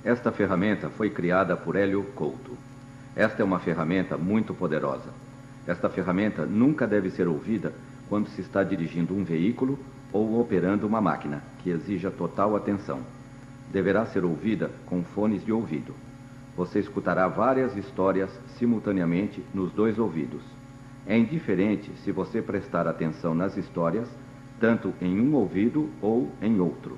Esta ferramenta foi criada por Hélio Couto. Esta é uma ferramenta muito poderosa. Esta ferramenta nunca deve ser ouvida quando se está dirigindo um veículo ou operando uma máquina, que exija total atenção. Deverá ser ouvida com fones de ouvido. Você escutará várias histórias simultaneamente nos dois ouvidos. É indiferente se você prestar atenção nas histórias, tanto em um ouvido ou em outro.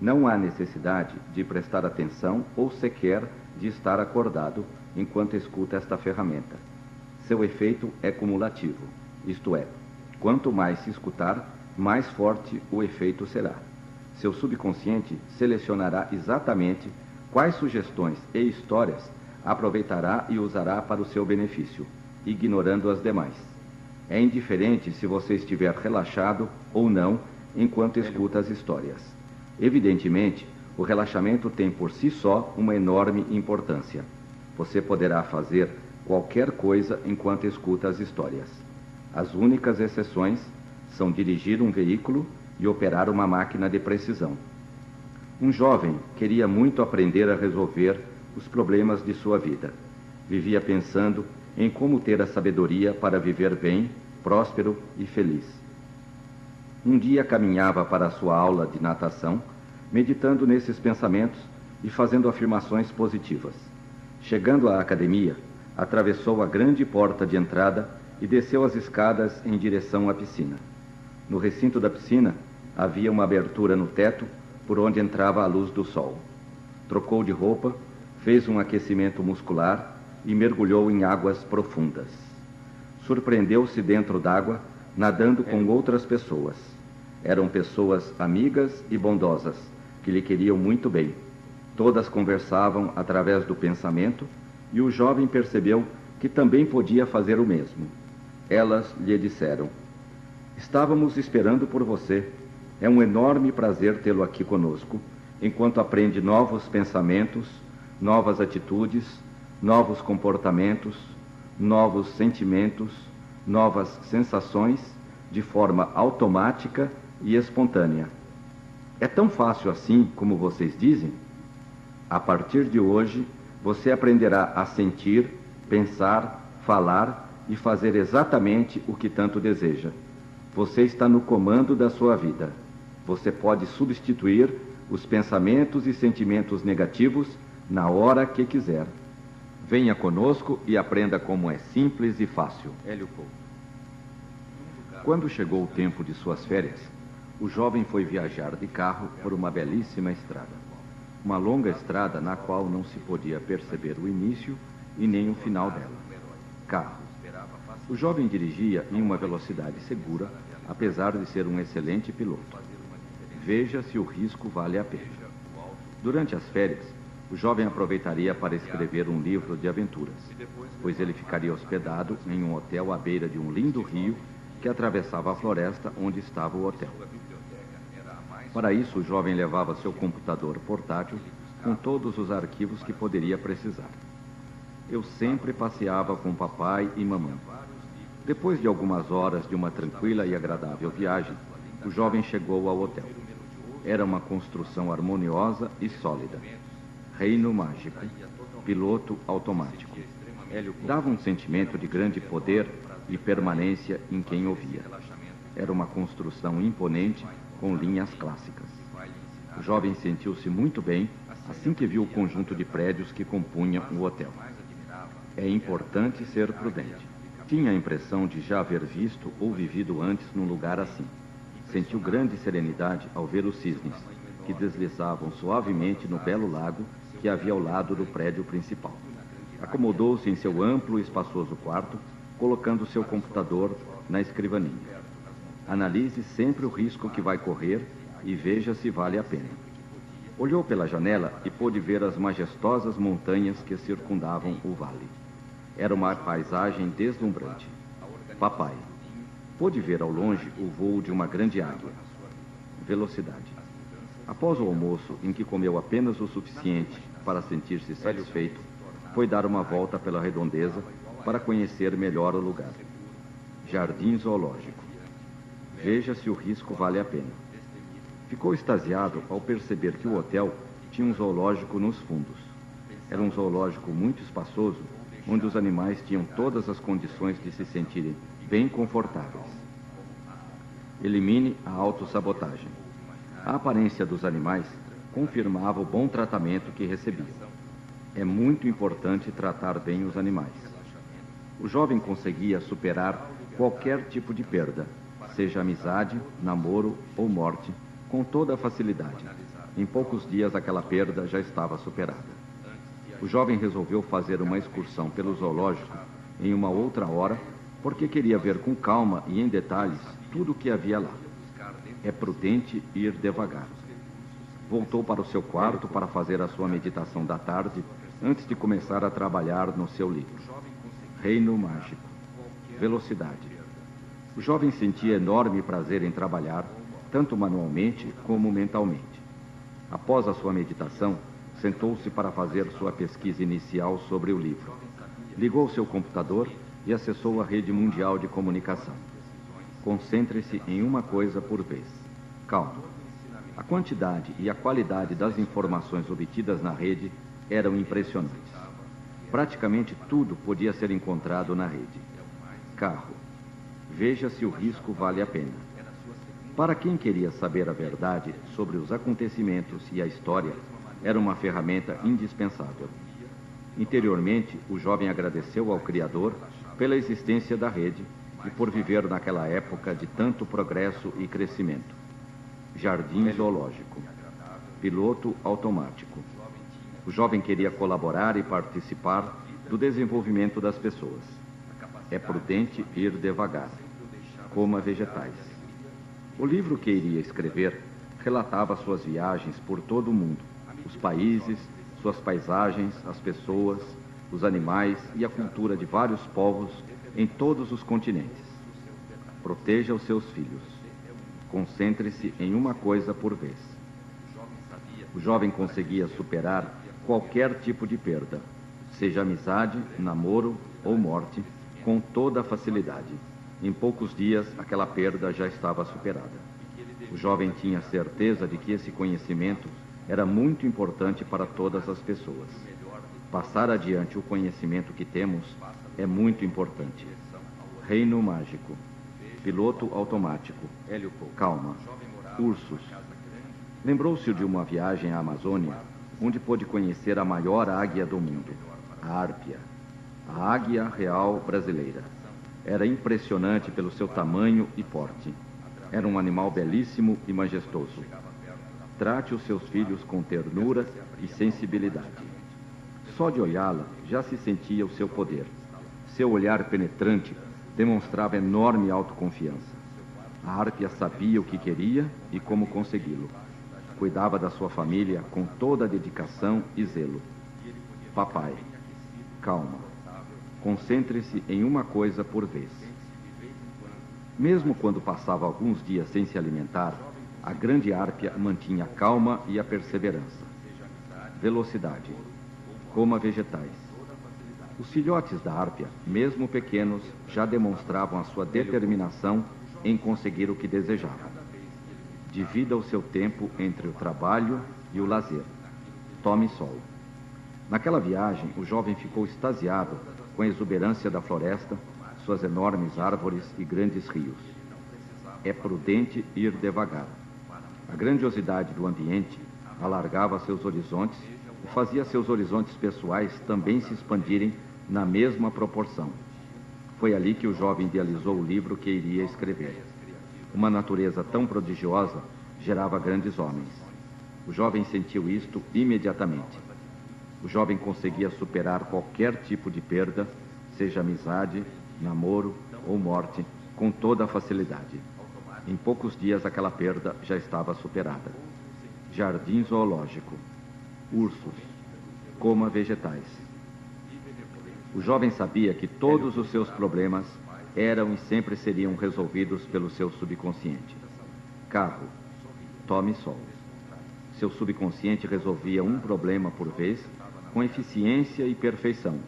Não há necessidade de prestar atenção ou sequer de estar acordado enquanto escuta esta ferramenta. Seu efeito é cumulativo, isto é, quanto mais se escutar, mais forte o efeito será. Seu subconsciente selecionará exatamente quais sugestões e histórias aproveitará e usará para o seu benefício, ignorando as demais. É indiferente se você estiver relaxado ou não enquanto escuta as histórias. Evidentemente, o relaxamento tem por si só uma enorme importância. Você poderá fazer qualquer coisa enquanto escuta as histórias. As únicas exceções são dirigir um veículo e operar uma máquina de precisão. Um jovem queria muito aprender a resolver os problemas de sua vida. Vivia pensando em como ter a sabedoria para viver bem, próspero e feliz. Um dia caminhava para a sua aula de natação, meditando nesses pensamentos e fazendo afirmações positivas. Chegando à academia, atravessou a grande porta de entrada e desceu as escadas em direção à piscina. No recinto da piscina, havia uma abertura no teto por onde entrava a luz do sol. Trocou de roupa, fez um aquecimento muscular e mergulhou em águas profundas. Surpreendeu-se dentro d'água, nadando com outras pessoas. Eram pessoas amigas e bondosas, que lhe queriam muito bem. Todas conversavam através do pensamento e o jovem percebeu que também podia fazer o mesmo. Elas lhe disseram: "Estávamos esperando por você. É um enorme prazer tê-lo aqui conosco, enquanto aprende novos pensamentos, novas atitudes, novos comportamentos, novos sentimentos, novas sensações, de forma automática e espontânea. É tão fácil assim como vocês dizem? A partir de hoje, você aprenderá a sentir, pensar, falar e fazer exatamente o que tanto deseja. Você está no comando da sua vida. Você pode substituir os pensamentos e sentimentos negativos na hora que quiser. Venha conosco e aprenda como é simples e fácil." Hélio Couto. Quando chegou o tempo de suas férias, o jovem foi viajar de carro por uma belíssima estrada. Uma longa estrada na qual não se podia perceber o início e nem o final dela. Carro. O jovem dirigia em uma velocidade segura, apesar de ser um excelente piloto. Veja se o risco vale a pena. Durante as férias, o jovem aproveitaria para escrever um livro de aventuras, pois ele ficaria hospedado em um hotel à beira de um lindo rio que atravessava a floresta onde estava o hotel. Para isso, o jovem levava seu computador portátil com todos os arquivos que poderia precisar. Eu sempre passeava com papai e mamãe. Depois de algumas horas de uma tranquila e agradável viagem, o jovem chegou ao hotel. Era uma construção harmoniosa e sólida. Reino mágico. Piloto automático. Dava um sentimento de grande poder e permanência em quem ouvia. Era uma construção imponente com linhas clássicas. O jovem sentiu-se muito bem assim que viu o conjunto de prédios que compunha o hotel. É importante ser prudente. Tinha a impressão de já haver visto ou vivido antes num lugar assim. Sentiu grande serenidade ao ver os cisnes, que deslizavam suavemente no belo lago que havia ao lado do prédio principal. Acomodou-se em seu amplo e espaçoso quarto, colocando seu computador na escrivaninha. Analise sempre o risco que vai correr e veja se vale a pena. Olhou pela janela e pôde ver as majestosas montanhas que circundavam o vale. Era uma paisagem deslumbrante. Papai pôde ver ao longe o voo de uma grande águia. Velocidade. Após o almoço, em que comeu apenas o suficiente para sentir-se satisfeito, foi dar uma volta pela redondeza para conhecer melhor o lugar. Jardim zoológico. Veja se o risco vale a pena. Ficou extasiado ao perceber que o hotel tinha um zoológico nos fundos. Era um zoológico muito espaçoso, onde os animais tinham todas as condições de se sentirem bem confortáveis. Elimine a autossabotagem. A aparência dos animais confirmava o bom tratamento que recebiam. É muito importante tratar bem os animais. O jovem conseguia superar qualquer tipo de perda, seja amizade, namoro ou morte, com toda a facilidade. Em poucos dias aquela perda já estava superada. O jovem resolveu fazer uma excursão pelo zoológico em uma outra hora, porque queria ver com calma e em detalhes tudo o que havia lá. É prudente ir devagar. Voltou para o seu quarto para fazer a sua meditação da tarde, antes de começar a trabalhar no seu livro. Reino Mágico. Velocidade. O jovem sentia enorme prazer em trabalhar, tanto manualmente como mentalmente. Após a sua meditação, sentou-se para fazer sua pesquisa inicial sobre o livro. Ligou seu computador e acessou a rede mundial de comunicação. Concentre-se em uma coisa por vez. Calma. A quantidade e a qualidade das informações obtidas na rede eram impressionantes. Praticamente tudo podia ser encontrado na rede. Carro. Veja se o risco vale a pena. Para quem queria saber a verdade sobre os acontecimentos e a história, era uma ferramenta indispensável. Interiormente, o jovem agradeceu ao Criador pela existência da rede e por viver naquela época de tanto progresso e crescimento. Jardim zoológico. Piloto automático. O jovem queria colaborar e participar do desenvolvimento das pessoas. É prudente ir devagar. Coma vegetais. O livro que iria escrever relatava suas viagens por todo o mundo, os países, suas paisagens, as pessoas, os animais e a cultura de vários povos em todos os continentes. Proteja os seus filhos. Concentre-se em uma coisa por vez. O jovem conseguia superar qualquer tipo de perda, seja amizade, namoro ou morte, com toda a facilidade. Em poucos dias, aquela perda já estava superada. O jovem tinha certeza de que esse conhecimento era muito importante para todas as pessoas. Passar adiante o conhecimento que temos é muito importante. Reino Mágico. Piloto automático. Calma. Ursos. Lembrou-se de uma viagem à Amazônia, onde pôde conhecer a maior águia do mundo, a Árpia, a águia real brasileira. Era impressionante pelo seu tamanho e porte. Era um animal belíssimo e majestoso. Trate os seus filhos com ternura e sensibilidade. Só de olhá-la já se sentia o seu poder. Seu olhar penetrante demonstrava enorme autoconfiança. A Árpia sabia o que queria e como consegui-lo. Cuidava da sua família com toda a dedicação e zelo. Papai, calma. Concentre-se em uma coisa por vez. Mesmo quando passava alguns dias sem se alimentar, a grande Árpia mantinha a calma e a perseverança. Velocidade. Coma vegetais. Os filhotes da Árpia, mesmo pequenos, já demonstravam a sua determinação em conseguir o que desejavam. Divida o seu tempo entre o trabalho e o lazer. Tome sol. Naquela viagem, o jovem ficou extasiado com a exuberância da floresta, suas enormes árvores e grandes rios. É prudente ir devagar. A grandiosidade do ambiente alargava seus horizontes e fazia seus horizontes pessoais também se expandirem na mesma proporção. Foi ali que o jovem idealizou o livro que iria escrever. Uma natureza tão prodigiosa gerava grandes homens. O jovem sentiu isto imediatamente. O jovem conseguia superar qualquer tipo de perda, seja amizade, namoro ou morte, com toda a facilidade. Em poucos dias aquela perda já estava superada. Jardim zoológico. Ursos. Coma vegetais. O jovem sabia que todos os seus problemas eram e sempre seriam resolvidos pelo seu subconsciente. Carro. Tome sol. Seu subconsciente resolvia um problema por vez, com eficiência e perfeição,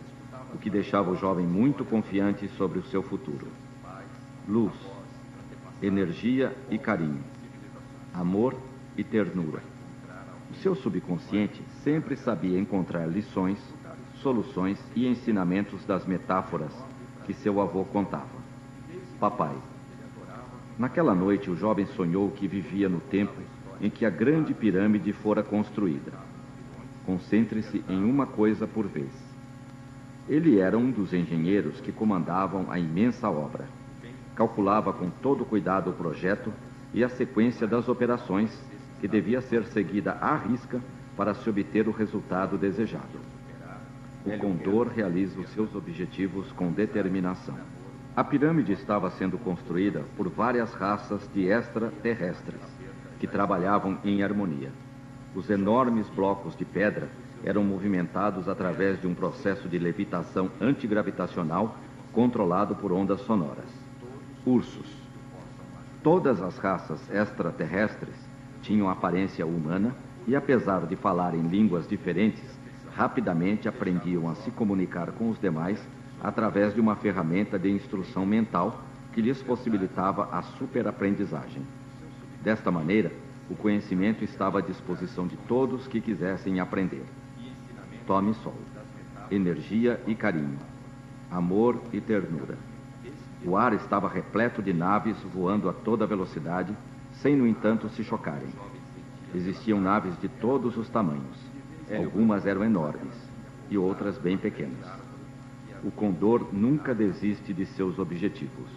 o que deixava o jovem muito confiante sobre o seu futuro. Luz. Energia e carinho. Amor e ternura. O seu subconsciente sempre sabia encontrar lições, soluções e ensinamentos das metáforas que seu avô contava. Papai. Naquela noite, o jovem sonhou que vivia no tempo em que a grande pirâmide fora construída. Concentre-se em uma coisa por vez. Ele era um dos engenheiros que comandavam a imensa obra. Calculava com todo cuidado o projeto e a sequência das operações que devia ser seguida à risca para se obter o resultado desejado. O condor realiza os seus objetivos com determinação. A pirâmide estava sendo construída por várias raças de extraterrestres que trabalhavam em harmonia. Os enormes blocos de pedra eram movimentados através de um processo de levitação antigravitacional controlado por ondas sonoras. Ursos. Todas as raças extraterrestres tinham aparência humana e, apesar de falarem línguas diferentes, rapidamente aprendiam a se comunicar com os demais através de uma ferramenta de instrução mental que lhes possibilitava a superaprendizagem. Desta maneira, o conhecimento estava à disposição de todos que quisessem aprender. Tome sol. Energia e carinho. Amor e ternura. O ar estava repleto de naves voando a toda velocidade, sem, no entanto, se chocarem. Existiam naves de todos os tamanhos. Algumas eram enormes e outras bem pequenas. O condor nunca desiste de seus objetivos.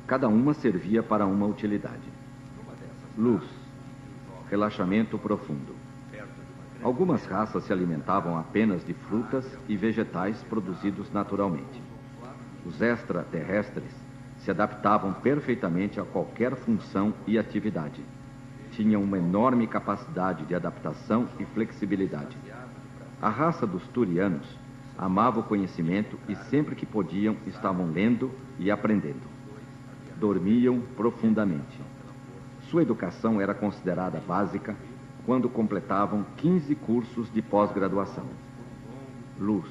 Cada uma servia para uma utilidade. Luz. Relaxamento profundo. Algumas raças se alimentavam apenas de frutas e vegetais produzidos naturalmente. Os extraterrestres se adaptavam perfeitamente a qualquer função e atividade. Tinham uma enorme capacidade de adaptação e flexibilidade. A raça dos turianos amava o conhecimento e sempre que podiam estavam lendo e aprendendo. Dormiam profundamente. Sua educação era considerada básica quando completavam 15 cursos de pós-graduação. Luz,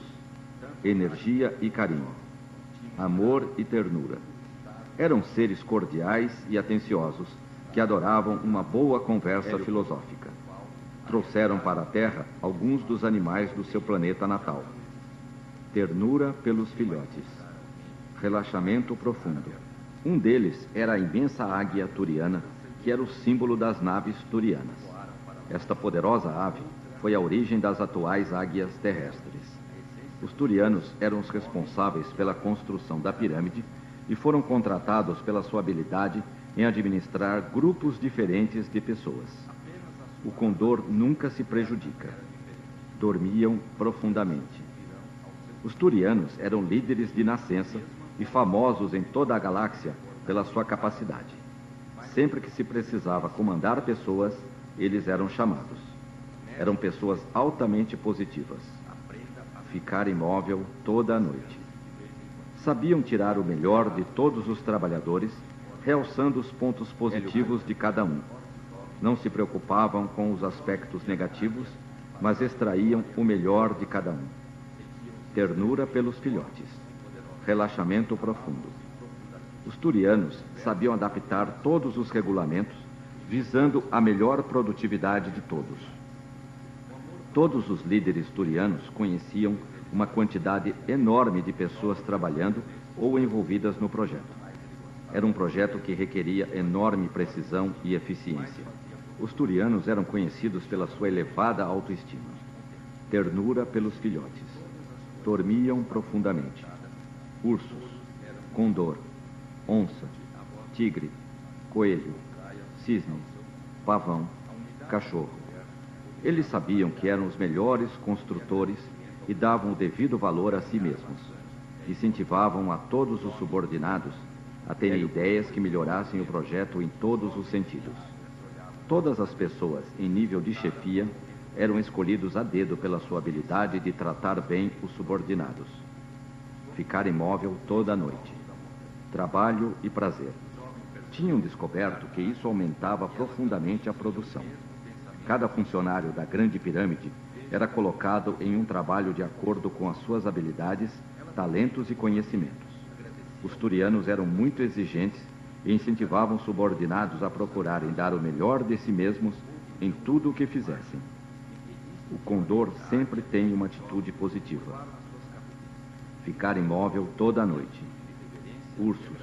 energia e carinho, amor e ternura. Eram seres cordiais e atenciosos que adoravam uma boa conversa filosófica. Trouxeram para a Terra alguns dos animais do seu planeta natal. Ternura pelos filhotes. Relaxamento profundo. Um deles era a imensa águia turiana, que era o símbolo das naves turianas. Esta poderosa ave foi a origem das atuais águias terrestres. Os turianos eram os responsáveis pela construção da pirâmide e foram contratados pela sua habilidade em administrar grupos diferentes de pessoas. O condor nunca se prejudica. Dormiam profundamente. Os turianos eram líderes de nascença e famosos em toda a galáxia pela sua capacidade. Sempre que se precisava comandar pessoas, eles eram chamados. Eram pessoas altamente positivas. Ficar imóvel toda a noite. Sabiam tirar o melhor de todos os trabalhadores, realçando os pontos positivos de cada um. Não se preocupavam com os aspectos negativos, mas extraíam o melhor de cada um. Ternura pelos filhotes. Relaxamento profundo. Os turianos sabiam adaptar todos os regulamentos, visando a melhor produtividade de todos. Todos os líderes turianos conheciam uma quantidade enorme de pessoas trabalhando ou envolvidas no projeto. Era um projeto que requeria enorme precisão e eficiência. Os turianos eram conhecidos pela sua elevada autoestima. Ternura pelos filhotes. Dormiam profundamente. Ursos, condor, onça, tigre, coelho, cisne, pavão, cachorro. Eles sabiam que eram os melhores construtores e davam o devido valor a si mesmos. Incentivavam a todos os subordinados a terem ideias que melhorassem o projeto em todos os sentidos. Todas as pessoas em nível de chefia eram escolhidos a dedo pela sua habilidade de tratar bem os subordinados. Ficar imóvel toda a noite. Trabalho e prazer. Tinham descoberto que isso aumentava profundamente a produção. Cada funcionário da Grande Pirâmide era colocado em um trabalho de acordo com as suas habilidades, talentos e conhecimentos. Os turianos eram muito exigentes e incentivavam subordinados a procurarem dar o melhor de si mesmos em tudo o que fizessem. O condor sempre tem uma atitude positiva. Ficar imóvel toda a noite. Ursos,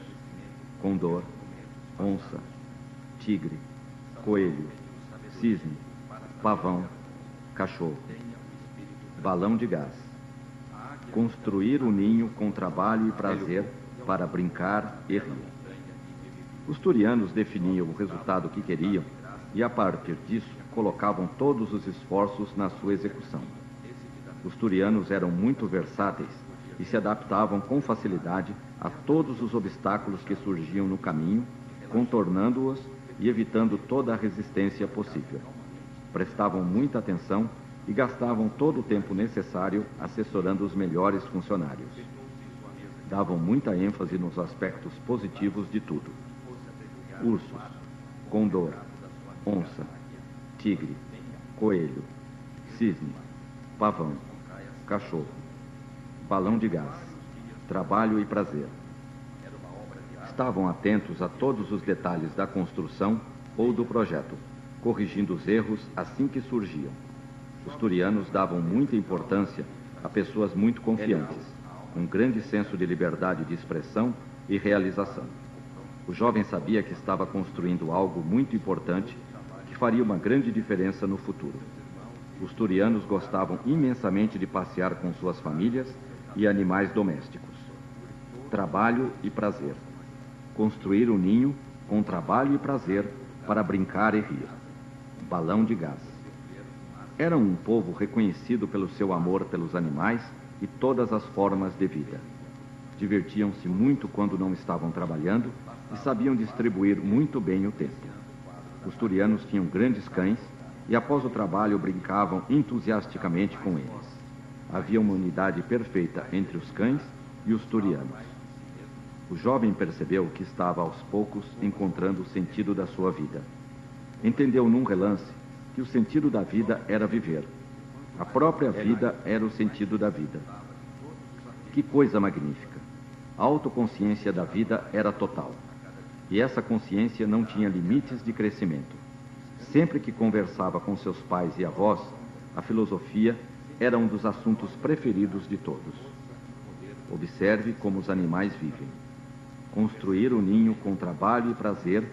condor, onça, tigre, coelho, cisne, pavão, cachorro. Balão de gás. Construir o ninho com trabalho e prazer para brincar e rir. Os turianos definiam o resultado que queriam e, a partir disso, colocavam todos os esforços na sua execução. Os turianos eram muito versáteis e se adaptavam com facilidade a todos os obstáculos que surgiam no caminho, contornando-os e evitando toda a resistência possível. Prestavam muita atenção e gastavam todo o tempo necessário assessorando os melhores funcionários. Davam muita ênfase nos aspectos positivos de tudo. Ursos, condor, onça, tigre, coelho, cisne, pavão, cachorro, balão de gás, trabalho e prazer. Estavam atentos a todos os detalhes da construção ou do projeto, corrigindo os erros assim que surgiam. Os turianos davam muita importância a pessoas muito confiantes, com grande senso de liberdade de expressão e realização. O jovem sabia que estava construindo algo muito importante que faria uma grande diferença no futuro. Os turianos gostavam imensamente de passear com suas famílias e animais domésticos. Trabalho e prazer. Construir o ninho com trabalho e prazer para brincar e rir. Balão de gás. Eram um povo reconhecido pelo seu amor pelos animais e todas as formas de vida. Divertiam-se muito quando não estavam trabalhando e sabiam distribuir muito bem o tempo. Os turianos tinham grandes cães e, após o trabalho, brincavam entusiasticamente com eles. Havia uma unidade perfeita entre os cães e os turianos. O jovem percebeu que estava aos poucos encontrando o sentido da sua vida. Entendeu num relance que o sentido da vida era viver. A própria vida era o sentido da vida. Que coisa magnífica! A autoconsciência da vida era total. E essa consciência não tinha limites de crescimento. Sempre que conversava com seus pais e avós, a filosofia era um dos assuntos preferidos de todos. Observe como os animais vivem. Construir o ninho com trabalho e prazer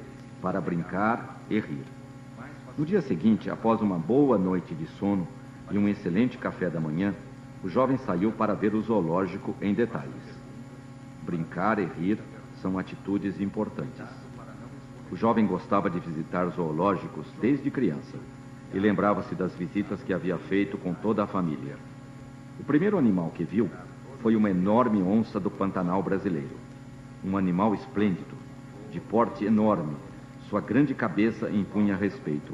para brincar e rir. No dia seguinte, após uma boa noite de sono e um excelente café da manhã, o jovem saiu para ver o zoológico em detalhes. Brincar e rir são atitudes importantes. O jovem gostava de visitar zoológicos desde criança e lembrava-se das visitas que havia feito com toda a família. O primeiro animal que viu foi uma enorme onça do Pantanal brasileiro. Um animal esplêndido, de porte enorme, sua grande cabeça impunha respeito.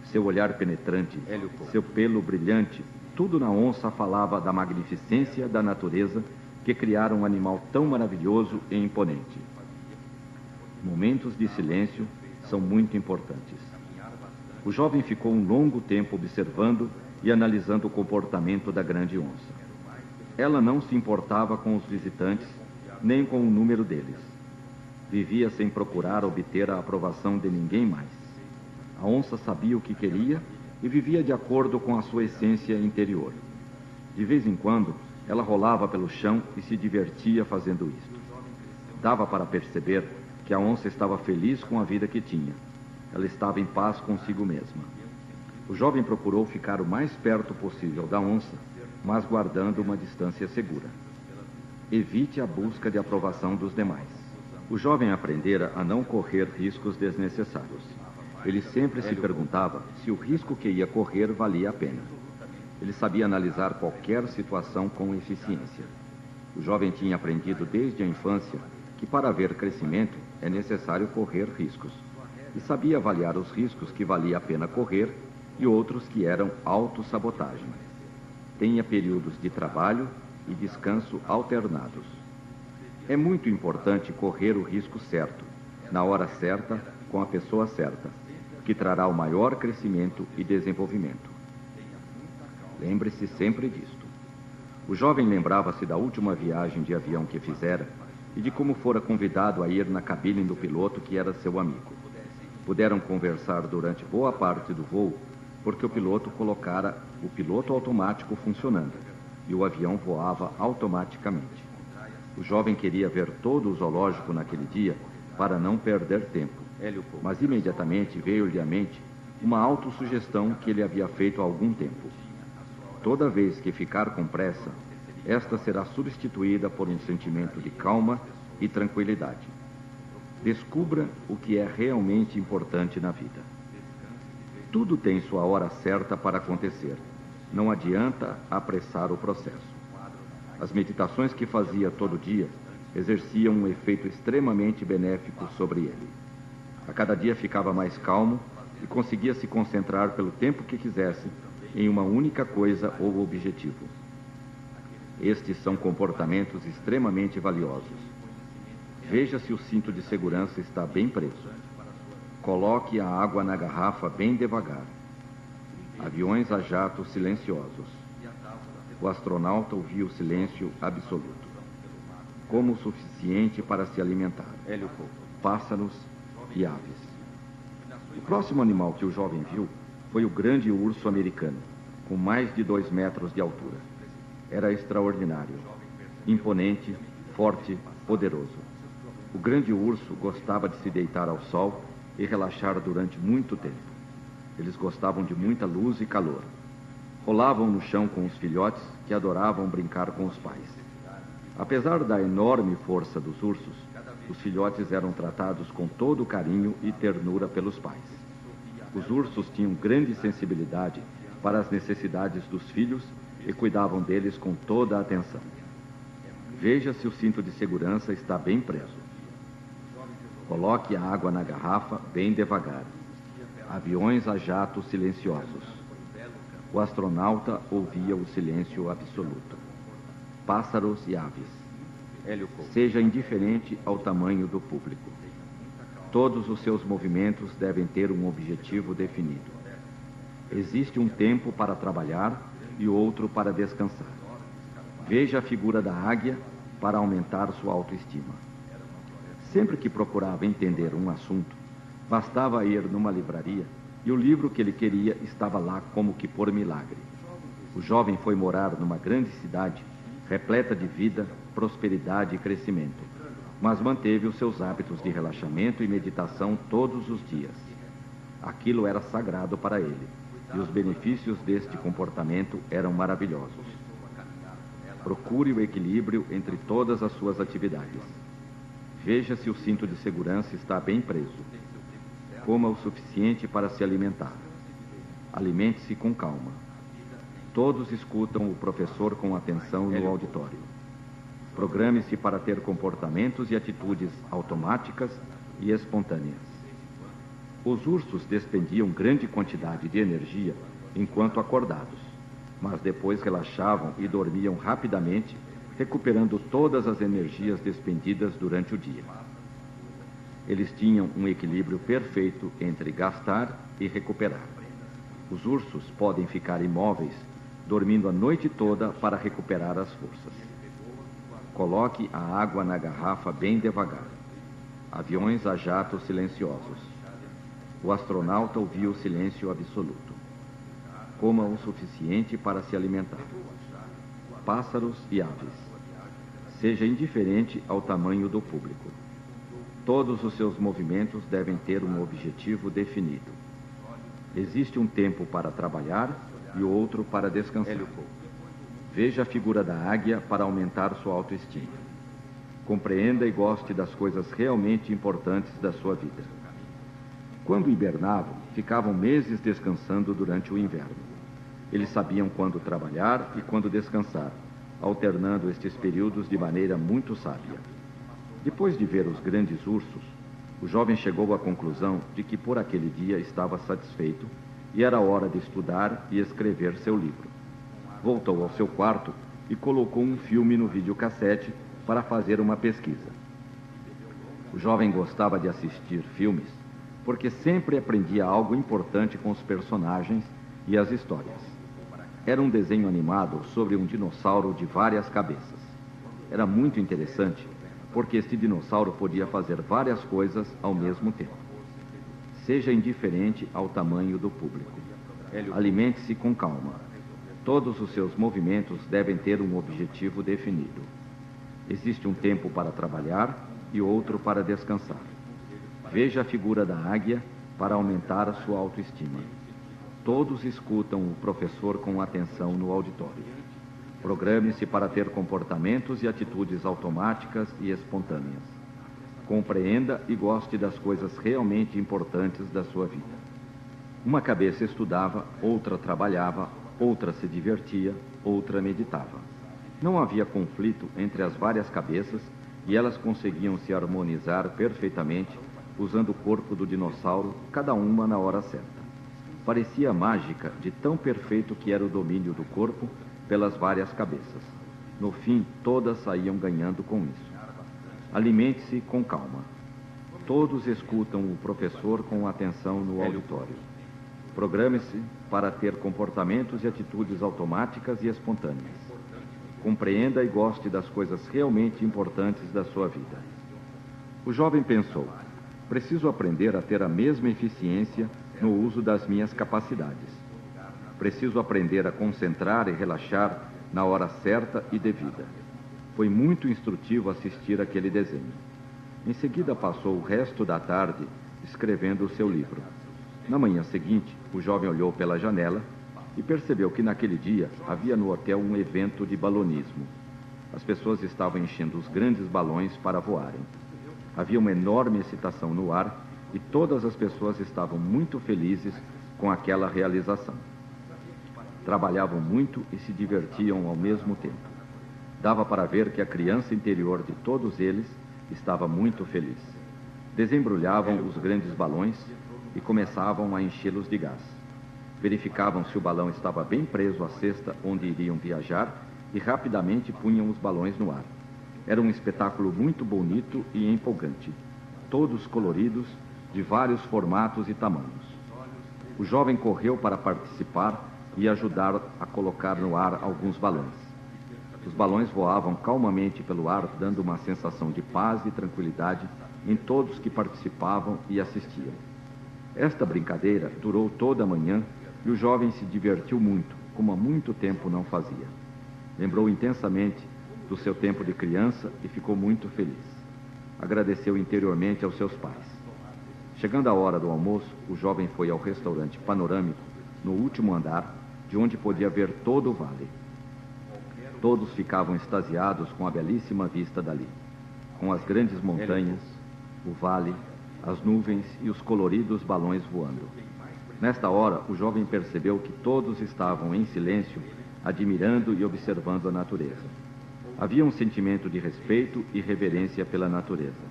Seu olhar penetrante, seu pelo brilhante, tudo na onça falava da magnificência da natureza que criara um animal tão maravilhoso e imponente. Momentos de silêncio são muito importantes. O jovem ficou um longo tempo observando e analisando o comportamento da grande onça. Ela não se importava com os visitantes, nem com o número deles. Vivia sem procurar obter a aprovação de ninguém mais. A onça sabia o que queria e vivia de acordo com a sua essência interior. De vez em quando, ela rolava pelo chão e se divertia fazendo isto. Dava para perceber que a onça estava feliz com a vida que tinha. Ela estava em paz consigo mesma. O jovem procurou ficar o mais perto possível da onça, mas guardando uma distância segura. Evite a busca de aprovação dos demais. O jovem aprendera a não correr riscos desnecessários. Ele sempre se perguntava se o risco que ia correr valia a pena. Ele sabia analisar qualquer situação com eficiência. O jovem tinha aprendido desde a infância que para haver crescimento é necessário correr riscos. E sabia avaliar os riscos que valia a pena correr e outros que eram autossabotagem. Tenha períodos de trabalho e descanso alternados. É muito importante correr o risco certo, na hora certa, com a pessoa certa, que trará o maior crescimento e desenvolvimento. Lembre-se sempre disto. O jovem lembrava-se da última viagem de avião que fizera e de como fora convidado a ir na cabine do piloto que era seu amigo. Puderam conversar durante boa parte do voo porque o piloto colocara o piloto automático funcionando e o avião voava automaticamente. O jovem queria ver todo o zoológico naquele dia para não perder tempo, mas imediatamente veio-lhe à mente uma autossugestão que ele havia feito há algum tempo. Toda vez que ficar com pressa, esta será substituída por um sentimento de calma e tranquilidade. Descubra o que é realmente importante na vida. Tudo tem sua hora certa para acontecer. Não adianta apressar o processo. As meditações que fazia todo dia exerciam um efeito extremamente benéfico sobre ele. A cada dia ficava mais calmo e conseguia se concentrar pelo tempo que quisesse em uma única coisa ou objetivo. Estes são comportamentos extremamente valiosos. Veja se o cinto de segurança está bem preso. Coloque a água na garrafa bem devagar. Aviões a jato silenciosos. O astronauta ouviu o silêncio absoluto. Como o suficiente para se alimentar. Pássaros e aves. O próximo animal que o jovem viu foi o grande urso americano, com mais de 2 metros de altura. Era extraordinário, imponente, forte, poderoso. O grande urso gostava de se deitar ao sol e relaxar durante muito tempo. Eles gostavam de muita luz e calor. Rolavam no chão com os filhotes que adoravam brincar com os pais. Apesar da enorme força dos ursos, os filhotes eram tratados com todo carinho e ternura pelos pais. Os ursos tinham grande sensibilidade para as necessidades dos filhos e cuidavam deles com toda a atenção. Veja se o cinto de segurança está bem preso. Coloque a água na garrafa bem devagar. Aviões a jato silenciosos. O astronauta ouvia o silêncio absoluto. Pássaros e aves. Seja indiferente ao tamanho do público. Todos os seus movimentos devem ter um objetivo definido. Existe um tempo para trabalhar e outro para descansar. Veja a figura da águia para aumentar sua autoestima. Sempre que procurava entender um assunto, bastava ir numa livraria e o livro que ele queria estava lá como que por milagre. O jovem foi morar numa grande cidade, repleta de vida, prosperidade e crescimento, mas manteve os seus hábitos de relaxamento e meditação todos os dias. Aquilo era sagrado para ele, e os benefícios deste comportamento eram maravilhosos. Procure o equilíbrio entre todas as suas atividades. Veja se o cinto de segurança está bem preso. Coma o suficiente para se alimentar. Alimente-se com calma. Todos escutam o professor com atenção no auditório. Programe-se para ter comportamentos e atitudes automáticas e espontâneas. Os ursos despendiam grande quantidade de energia enquanto acordados, mas depois relaxavam e dormiam rapidamente, recuperando todas as energias despendidas durante o dia. Eles tinham um equilíbrio perfeito entre gastar e recuperar. Os ursos podem ficar imóveis, dormindo a noite toda para recuperar as forças. Coloque a água na garrafa bem devagar. Aviões a jato silenciosos. O astronauta ouviu o silêncio absoluto. Coma o suficiente para se alimentar. Pássaros e aves. Seja indiferente ao tamanho do público. Todos os seus movimentos devem ter um objetivo definido. Existe um tempo para trabalhar e outro para descansar. Veja a figura da águia para aumentar sua autoestima. Compreenda e goste das coisas realmente importantes da sua vida. Quando hibernavam, ficavam meses descansando durante o inverno. Eles sabiam quando trabalhar e quando descansar, alternando estes períodos de maneira muito sábia. Depois de ver os grandes ursos, o jovem chegou à conclusão de que por aquele dia estava satisfeito e era hora de estudar e escrever seu livro. Voltou ao seu quarto e colocou um filme no videocassete para fazer uma pesquisa. O jovem gostava de assistir filmes porque sempre aprendia algo importante com os personagens e as histórias. Era um desenho animado sobre um dinossauro de várias cabeças. Era muito interessante porque este dinossauro podia fazer várias coisas ao mesmo tempo. Seja indiferente ao tamanho do público. Alimente-se com calma. Todos os seus movimentos devem ter um objetivo definido. Existe um tempo para trabalhar e outro para descansar. Veja a figura da águia para aumentar a sua autoestima. Todos escutam o professor com atenção no auditório. Programe-se para ter comportamentos e atitudes automáticas e espontâneas. Compreenda e goste das coisas realmente importantes da sua vida. Uma cabeça estudava, outra trabalhava, outra se divertia, outra meditava. Não havia conflito entre as várias cabeças e elas conseguiam se harmonizar perfeitamente, usando o corpo do dinossauro, cada uma na hora certa. Parecia mágica de tão perfeito que era o domínio do corpo pelas várias cabeças. No fim, todas saíam ganhando com isso. Alimente-se com calma. Todos escutam o professor com atenção no auditório. Programe-se para ter comportamentos e atitudes automáticas e espontâneas. Compreenda e goste das coisas realmente importantes da sua vida. O jovem pensou: preciso aprender a ter a mesma eficiência no uso das minhas capacidades. Preciso aprender a concentrar e relaxar na hora certa e devida. Foi muito instrutivo assistir aquele desenho. Em seguida passou o resto da tarde escrevendo o seu livro. Na manhã seguinte, o jovem olhou pela janela e percebeu que naquele dia havia no hotel um evento de balonismo. As pessoas estavam enchendo os grandes balões para voarem. Havia uma enorme excitação no ar e todas as pessoas estavam muito felizes com aquela realização. Trabalhavam muito e se divertiam ao mesmo tempo. Dava para ver que a criança interior de todos eles estava muito feliz. Desembrulhavam os grandes balões e começavam a enchê-los de gás. Verificavam se o balão estava bem preso à cesta onde iriam viajar e rapidamente punham os balões no ar. Era um espetáculo muito bonito e empolgante, todos coloridos, de vários formatos e tamanhos. O jovem correu para participar e ajudar a colocar no ar alguns balões. Os balões voavam calmamente pelo ar, dando uma sensação de paz e tranquilidade em todos que participavam e assistiam. Esta brincadeira durou toda a manhã e o jovem se divertiu muito, como há muito tempo não fazia. Lembrou intensamente do seu tempo de criança e ficou muito feliz. Agradeceu interiormente aos seus pais. Chegando a hora do almoço, o jovem foi ao restaurante panorâmico, no último andar, de onde podia ver todo o vale. Todos ficavam extasiados com a belíssima vista dali, com as grandes montanhas, o vale, as nuvens e os coloridos balões voando. Nesta hora, o jovem percebeu que todos estavam em silêncio, admirando e observando a natureza. Havia um sentimento de respeito e reverência pela natureza.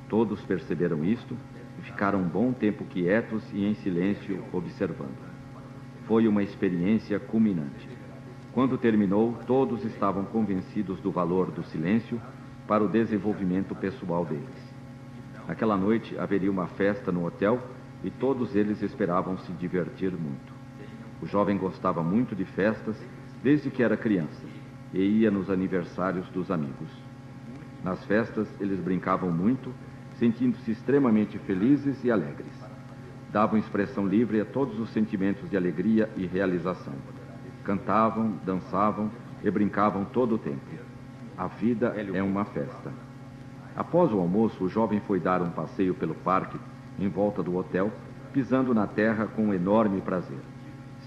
Todos perceberam isto e ficaram um bom tempo quietos e em silêncio observando. Foi uma experiência culminante. Quando terminou, todos estavam convencidos do valor do silêncio para o desenvolvimento pessoal deles. Naquela noite haveria uma festa no hotel e todos eles esperavam se divertir muito. O jovem gostava muito de festas desde que era criança e ia nos aniversários dos amigos. Nas festas eles brincavam muito, sentindo-se extremamente felizes e alegres. Davam expressão livre a todos os sentimentos de alegria e realização. Cantavam, dançavam e brincavam todo o tempo. A vida é uma festa. Após o almoço, o jovem foi dar um passeio pelo parque, em volta do hotel, pisando na terra com um enorme prazer.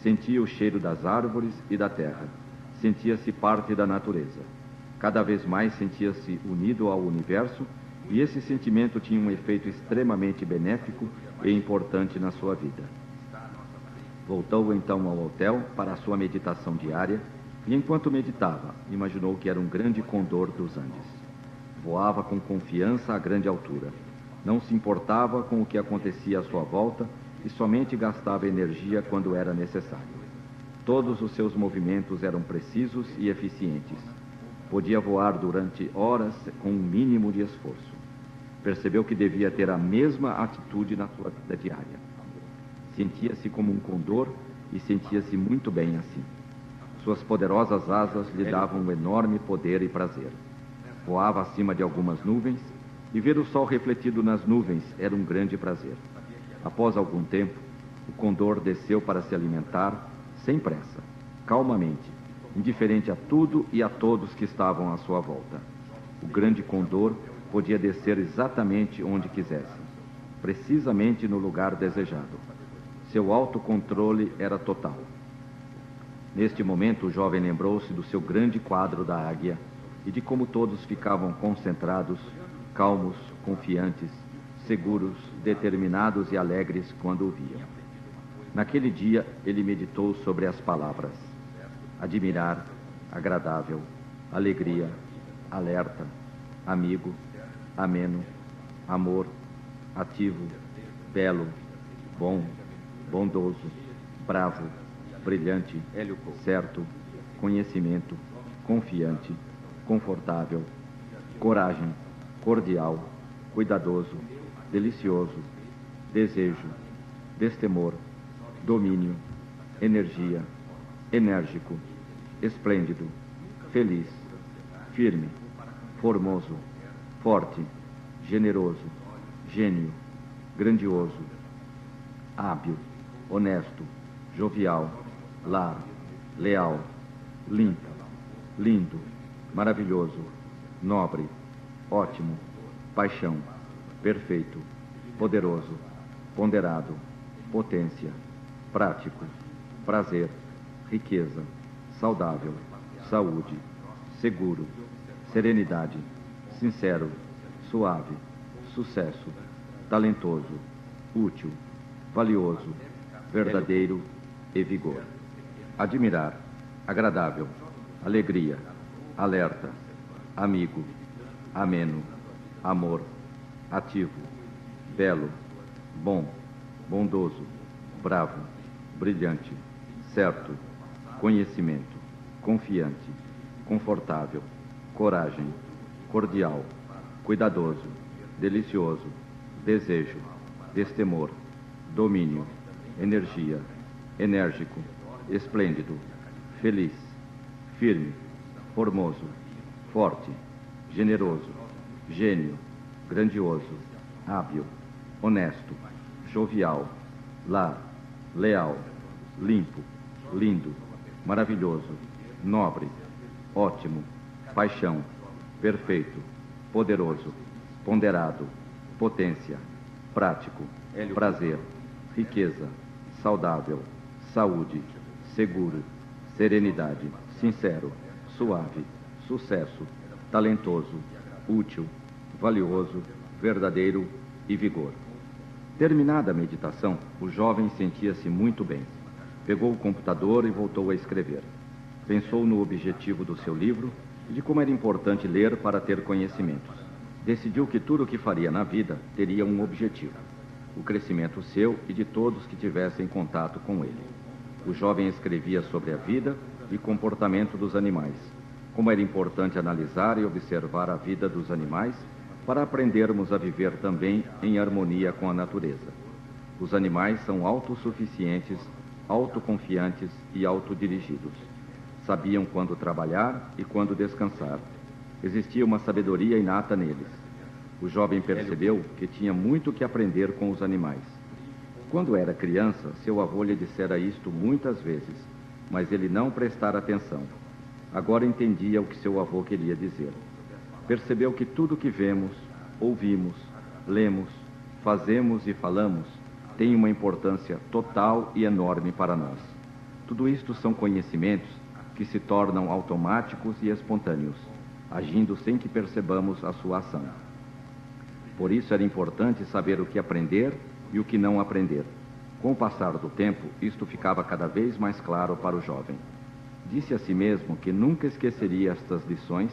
Sentia o cheiro das árvores e da terra. Sentia-se parte da natureza. Cada vez mais sentia-se unido ao universo e esse sentimento tinha um efeito extremamente benéfico e importante na sua vida. Voltou então ao hotel para a sua meditação diária e, enquanto meditava, imaginou que era um grande condor dos Andes. Voava com confiança a grande altura. Não se importava com o que acontecia à sua volta e somente gastava energia quando era necessário. Todos os seus movimentos eram precisos e eficientes. Podia voar durante horas com um mínimo de esforço. Percebeu que devia ter a mesma atitude na sua vida diária. Sentia-se como um condor e sentia-se muito bem assim. Suas poderosas asas lhe davam um enorme poder e prazer. Voava acima de algumas nuvens e ver o sol refletido nas nuvens era um grande prazer. Após algum tempo, O condor desceu para se alimentar, sem pressa, calmamente, indiferente a tudo e a todos que estavam à sua volta. O grande condor podia descer exatamente onde quisesse, precisamente no lugar desejado. Seu autocontrole era total. Neste momento, o jovem lembrou-se do seu grande quadro da águia e de como todos ficavam concentrados, calmos, confiantes, seguros, determinados e alegres quando o viam. Naquele dia, ele meditou sobre as palavras: admirar, agradável, alegria, alerta, amigo, ameno, amor, ativo, belo, bom, bondoso, bravo, brilhante, certo, conhecimento, confiante, confortável, coragem, cordial, cuidadoso, delicioso, desejo, destemor, domínio, energia, enérgico, esplêndido, feliz, firme, formoso, forte, generoso, gênio, grandioso, hábil, honesto, jovial, lar, leal, limpo, lindo, maravilhoso, nobre, ótimo, paixão, perfeito, poderoso, ponderado, potência, prático, prazer, riqueza, saudável, saúde, seguro, serenidade, sincero, suave, sucesso, talentoso, útil, valioso, verdadeiro e vigor. Admirar, agradável, alegria, alerta, amigo, ameno, amor, ativo, belo, bom, bondoso, bravo, brilhante, certo, conhecimento, confiante, confortável, coragem, cordial, cuidadoso, delicioso, desejo, destemor, domínio, energia, enérgico, esplêndido, feliz, firme, formoso, forte, generoso, gênio, grandioso, hábil, honesto, jovial, lar, leal, limpo, lindo, maravilhoso, nobre, ótimo, paixão, perfeito, poderoso, ponderado, potência, prático, prazer, riqueza, saudável, saúde, seguro, serenidade, sincero, suave, sucesso, talentoso, útil, valioso, verdadeiro e vigor. Terminada a meditação, o jovem sentia-se muito bem. Pegou o computador e voltou a escrever. Pensou no objetivo do seu livro e de como era importante ler para ter conhecimentos. Decidiu que tudo o que faria na vida teria um objetivo: o crescimento seu e de todos que tivessem contato com ele. O jovem escrevia sobre a vida e comportamento dos animais, como era importante analisar e observar a vida dos animais para aprendermos a viver também em harmonia com a natureza. Os animais são autossuficientes, autoconfiantes e autodirigidos. Sabiam quando trabalhar e quando descansar. Existia uma sabedoria inata neles. O jovem percebeu que tinha muito que aprender com os animais. Quando era criança, seu avô lhe dissera isto muitas vezes, mas ele não prestara atenção. Agora entendia o que seu avô queria dizer. Percebeu que tudo que vemos, ouvimos, lemos, fazemos e falamos tem uma importância total e enorme para nós. Tudo isto são conhecimentos que se tornam automáticos e espontâneos, agindo sem que percebamos a sua ação. Por isso era importante saber o que aprender e o que não aprender. Com o passar do tempo, isto ficava cada vez mais claro para o jovem. Disse a si mesmo que nunca esqueceria estas lições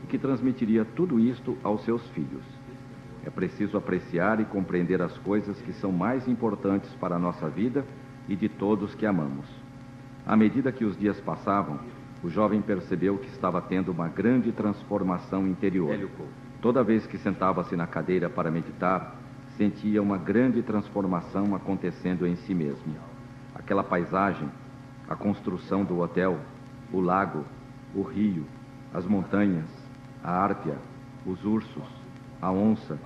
e que transmitiria tudo isto aos seus filhos. É preciso apreciar e compreender as coisas que são mais importantes para a nossa vida e de todos que amamos. À medida que os dias passavam, o jovem percebeu que estava tendo uma grande transformação interior. Toda vez que sentava-se na cadeira para meditar, sentia uma grande transformação acontecendo em si mesmo. Aquela paisagem, a construção do hotel, o lago, o rio, as montanhas, a árpia, os ursos, a onça,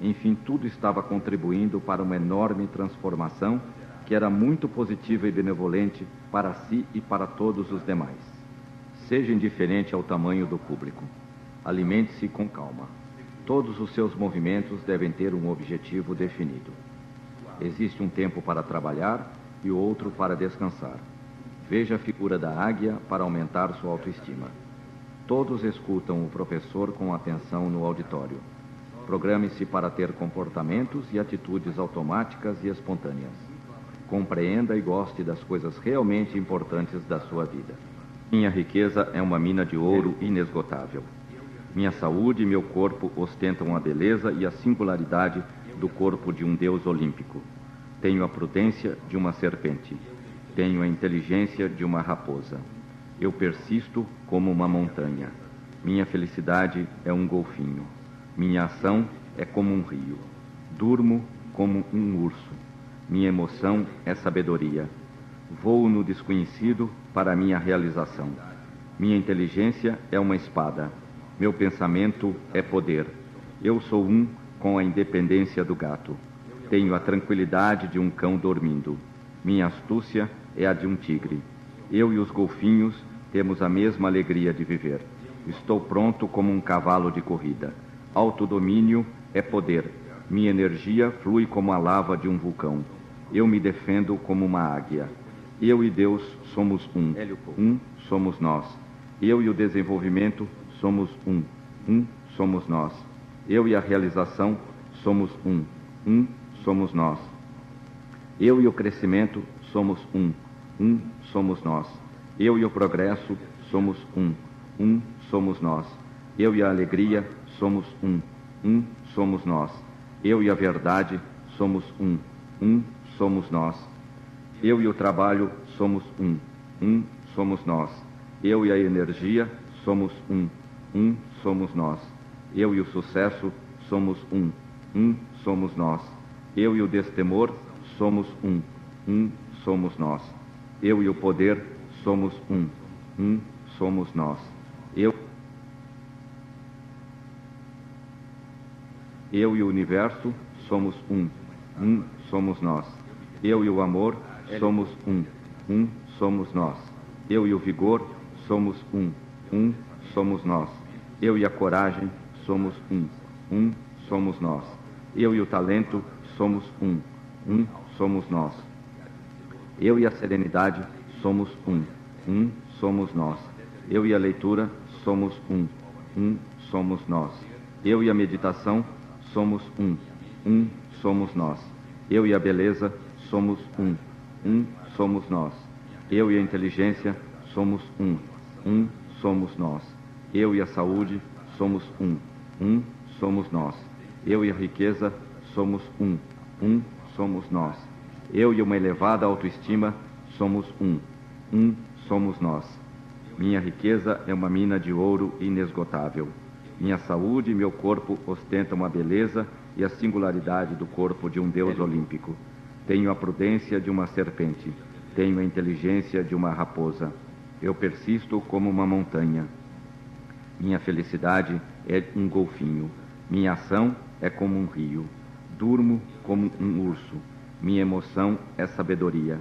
enfim, tudo estava contribuindo para uma enorme transformação que era muito positiva e benevolente para si e para todos os demais. Seja indiferente ao tamanho do público. Alimente-se com calma. Todos os seus movimentos devem ter um objetivo definido. Existe um tempo para trabalhar e outro para descansar. Veja a figura da águia para aumentar sua autoestima. Todos escutam o professor com atenção no auditório. Programe-se para ter comportamentos e atitudes automáticas e espontâneas. Compreenda e goste das coisas realmente importantes da sua vida. Minha riqueza é uma mina de ouro inesgotável. Minha saúde e meu corpo ostentam a beleza e a singularidade do corpo de um deus olímpico. Tenho a prudência de uma serpente. Tenho a inteligência de uma raposa. Eu persisto como uma montanha. Minha felicidade é um golfinho. Minha ação é como um rio. Durmo como um urso. Minha emoção é sabedoria. Voo no desconhecido para minha realização. Minha inteligência é uma espada. Meu pensamento é poder. Eu sou um com a independência do gato. Tenho a tranquilidade de um cão dormindo. Minha astúcia é a de um tigre. Eu e os golfinhos temos a mesma alegria de viver. Estou pronto como um cavalo de corrida. Autodomínio é poder. Minha energia flui como a lava de um vulcão. Eu me defendo como uma águia. Eu e Deus somos um. Um somos nós. Eu e o desenvolvimento somos um. Um somos nós. Eu e a realização somos um. Um somos nós. Eu e o crescimento somos um. Um somos nós. Eu e o progresso somos um. Um somos nós. Eu e a alegria somos um. Um somos nós. Eu e a verdade somos um. Um somos nós. Eu e o trabalho somos um. Um somos nós. Eu e a energia somos um. Um somos nós. Eu e o sucesso somos um. Um somos nós. Eu e o destemor somos um. Um somos nós. Eu e o poder somos um. Um somos nós. Eu e o universo somos um. Um somos nós. Eu e o amor somos um. Um somos nós. Eu e o vigor somos um. Um somos nós. Eu e a coragem somos um. Um somos nós. Eu e o talento somos um. Um somos nós. Eu e a serenidade somos um. Um somos nós. Eu e a leitura somos um. Um somos nós. Eu e a meditação somos um. Um somos nós. Eu e a beleza somos um. Um somos nós. Eu e a inteligência somos um. Um somos nós. Eu e a saúde somos um. Um somos nós. Eu e a riqueza somos um. Um somos nós. Eu e uma elevada autoestima somos um. Um somos nós. Minha riqueza é uma mina de ouro inesgotável. Minha saúde e meu corpo ostentam a beleza e a singularidade do corpo de um deus olímpico. Tenho a prudência de uma serpente. Tenho a inteligência de uma raposa. Eu persisto como uma montanha. Minha felicidade é um golfinho. Minha ação é como um rio. Durmo como um urso. Minha emoção é sabedoria.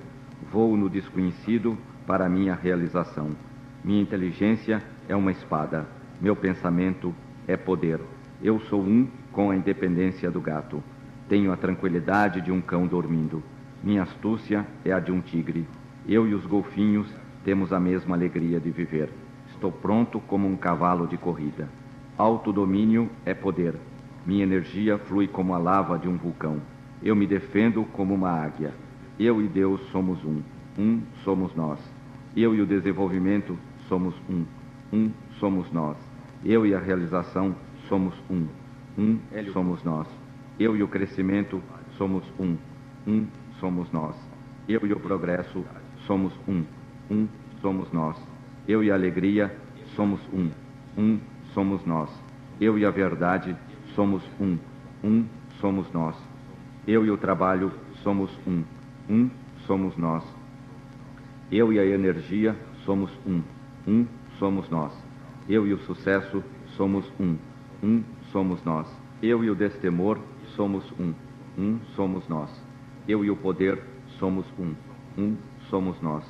Voo no desconhecido para minha realização. Minha inteligência é uma espada. Meu pensamento é poder. Eu sou um com a independência do gato. Tenho a tranquilidade de um cão dormindo. Minha astúcia é a de um tigre. Eu e os golfinhos temos a mesma alegria de viver. Estou pronto como um cavalo de corrida. Autodomínio é poder. Minha energia flui como a lava de um vulcão. Eu me defendo como uma águia. Eu e Deus somos um. Um somos nós. Eu e o desenvolvimento somos um. Um somos nós. Eu e a realização somos um. Um somos nós. Eu e o crescimento somos um. Um somos nós. Eu e o progresso somos um. Um somos nós. Eu e a alegria somos um. Um somos nós. Eu e a verdade somos um. Um somos nós. Eu e o trabalho somos um. Um somos nós. Eu e a energia somos um. Um somos nós. Eu e o sucesso somos um. Um somos nós. Eu e o destemor somos um. Um somos nós. Eu e o poder somos um. Um somos nós.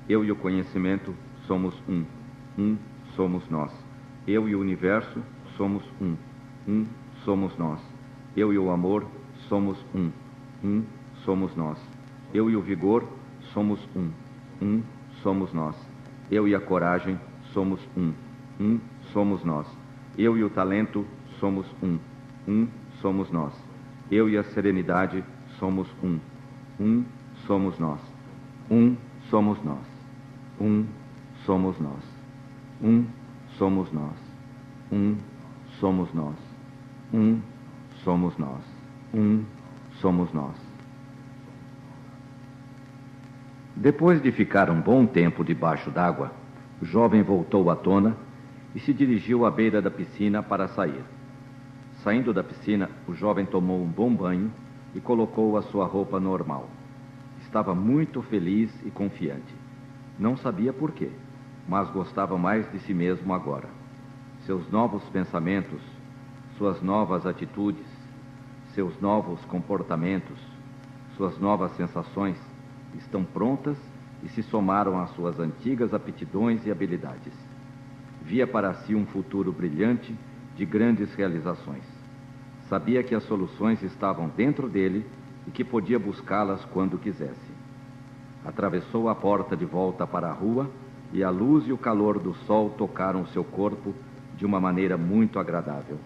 Eu e o conhecimento somos um. Um somos nós. Eu e o universo somos um. Um somos nós. Eu e o amor somos um. Um somos nós. Eu e o vigor somos um. Um somos nós. Eu e a coragem somos um. Um somos nós. Eu e o talento somos um. Um somos nós. Eu e a serenidade somos um. Um somos nós. Um somos nós. Um somos nós. Um somos nós. Um somos nós. Um somos nós. Um somos nós. Depois de ficar um bom tempo debaixo d'água, o jovem voltou à tona e se dirigiu à beira da piscina para sair. Saindo da piscina, o jovem tomou um bom banho e colocou a sua roupa normal. Estava muito feliz e confiante. Não sabia por quê, mas gostava mais de si mesmo agora. Seus novos pensamentos, suas novas atitudes, seus novos comportamentos, suas novas sensações estão prontas e se somaram às suas antigas aptidões e habilidades. Via para si um futuro brilhante de grandes realizações. Sabia que as soluções estavam dentro dele e que podia buscá-las quando quisesse. Atravessou a porta de volta para a rua e a luz e o calor do sol tocaram seu corpo de uma maneira muito agradável.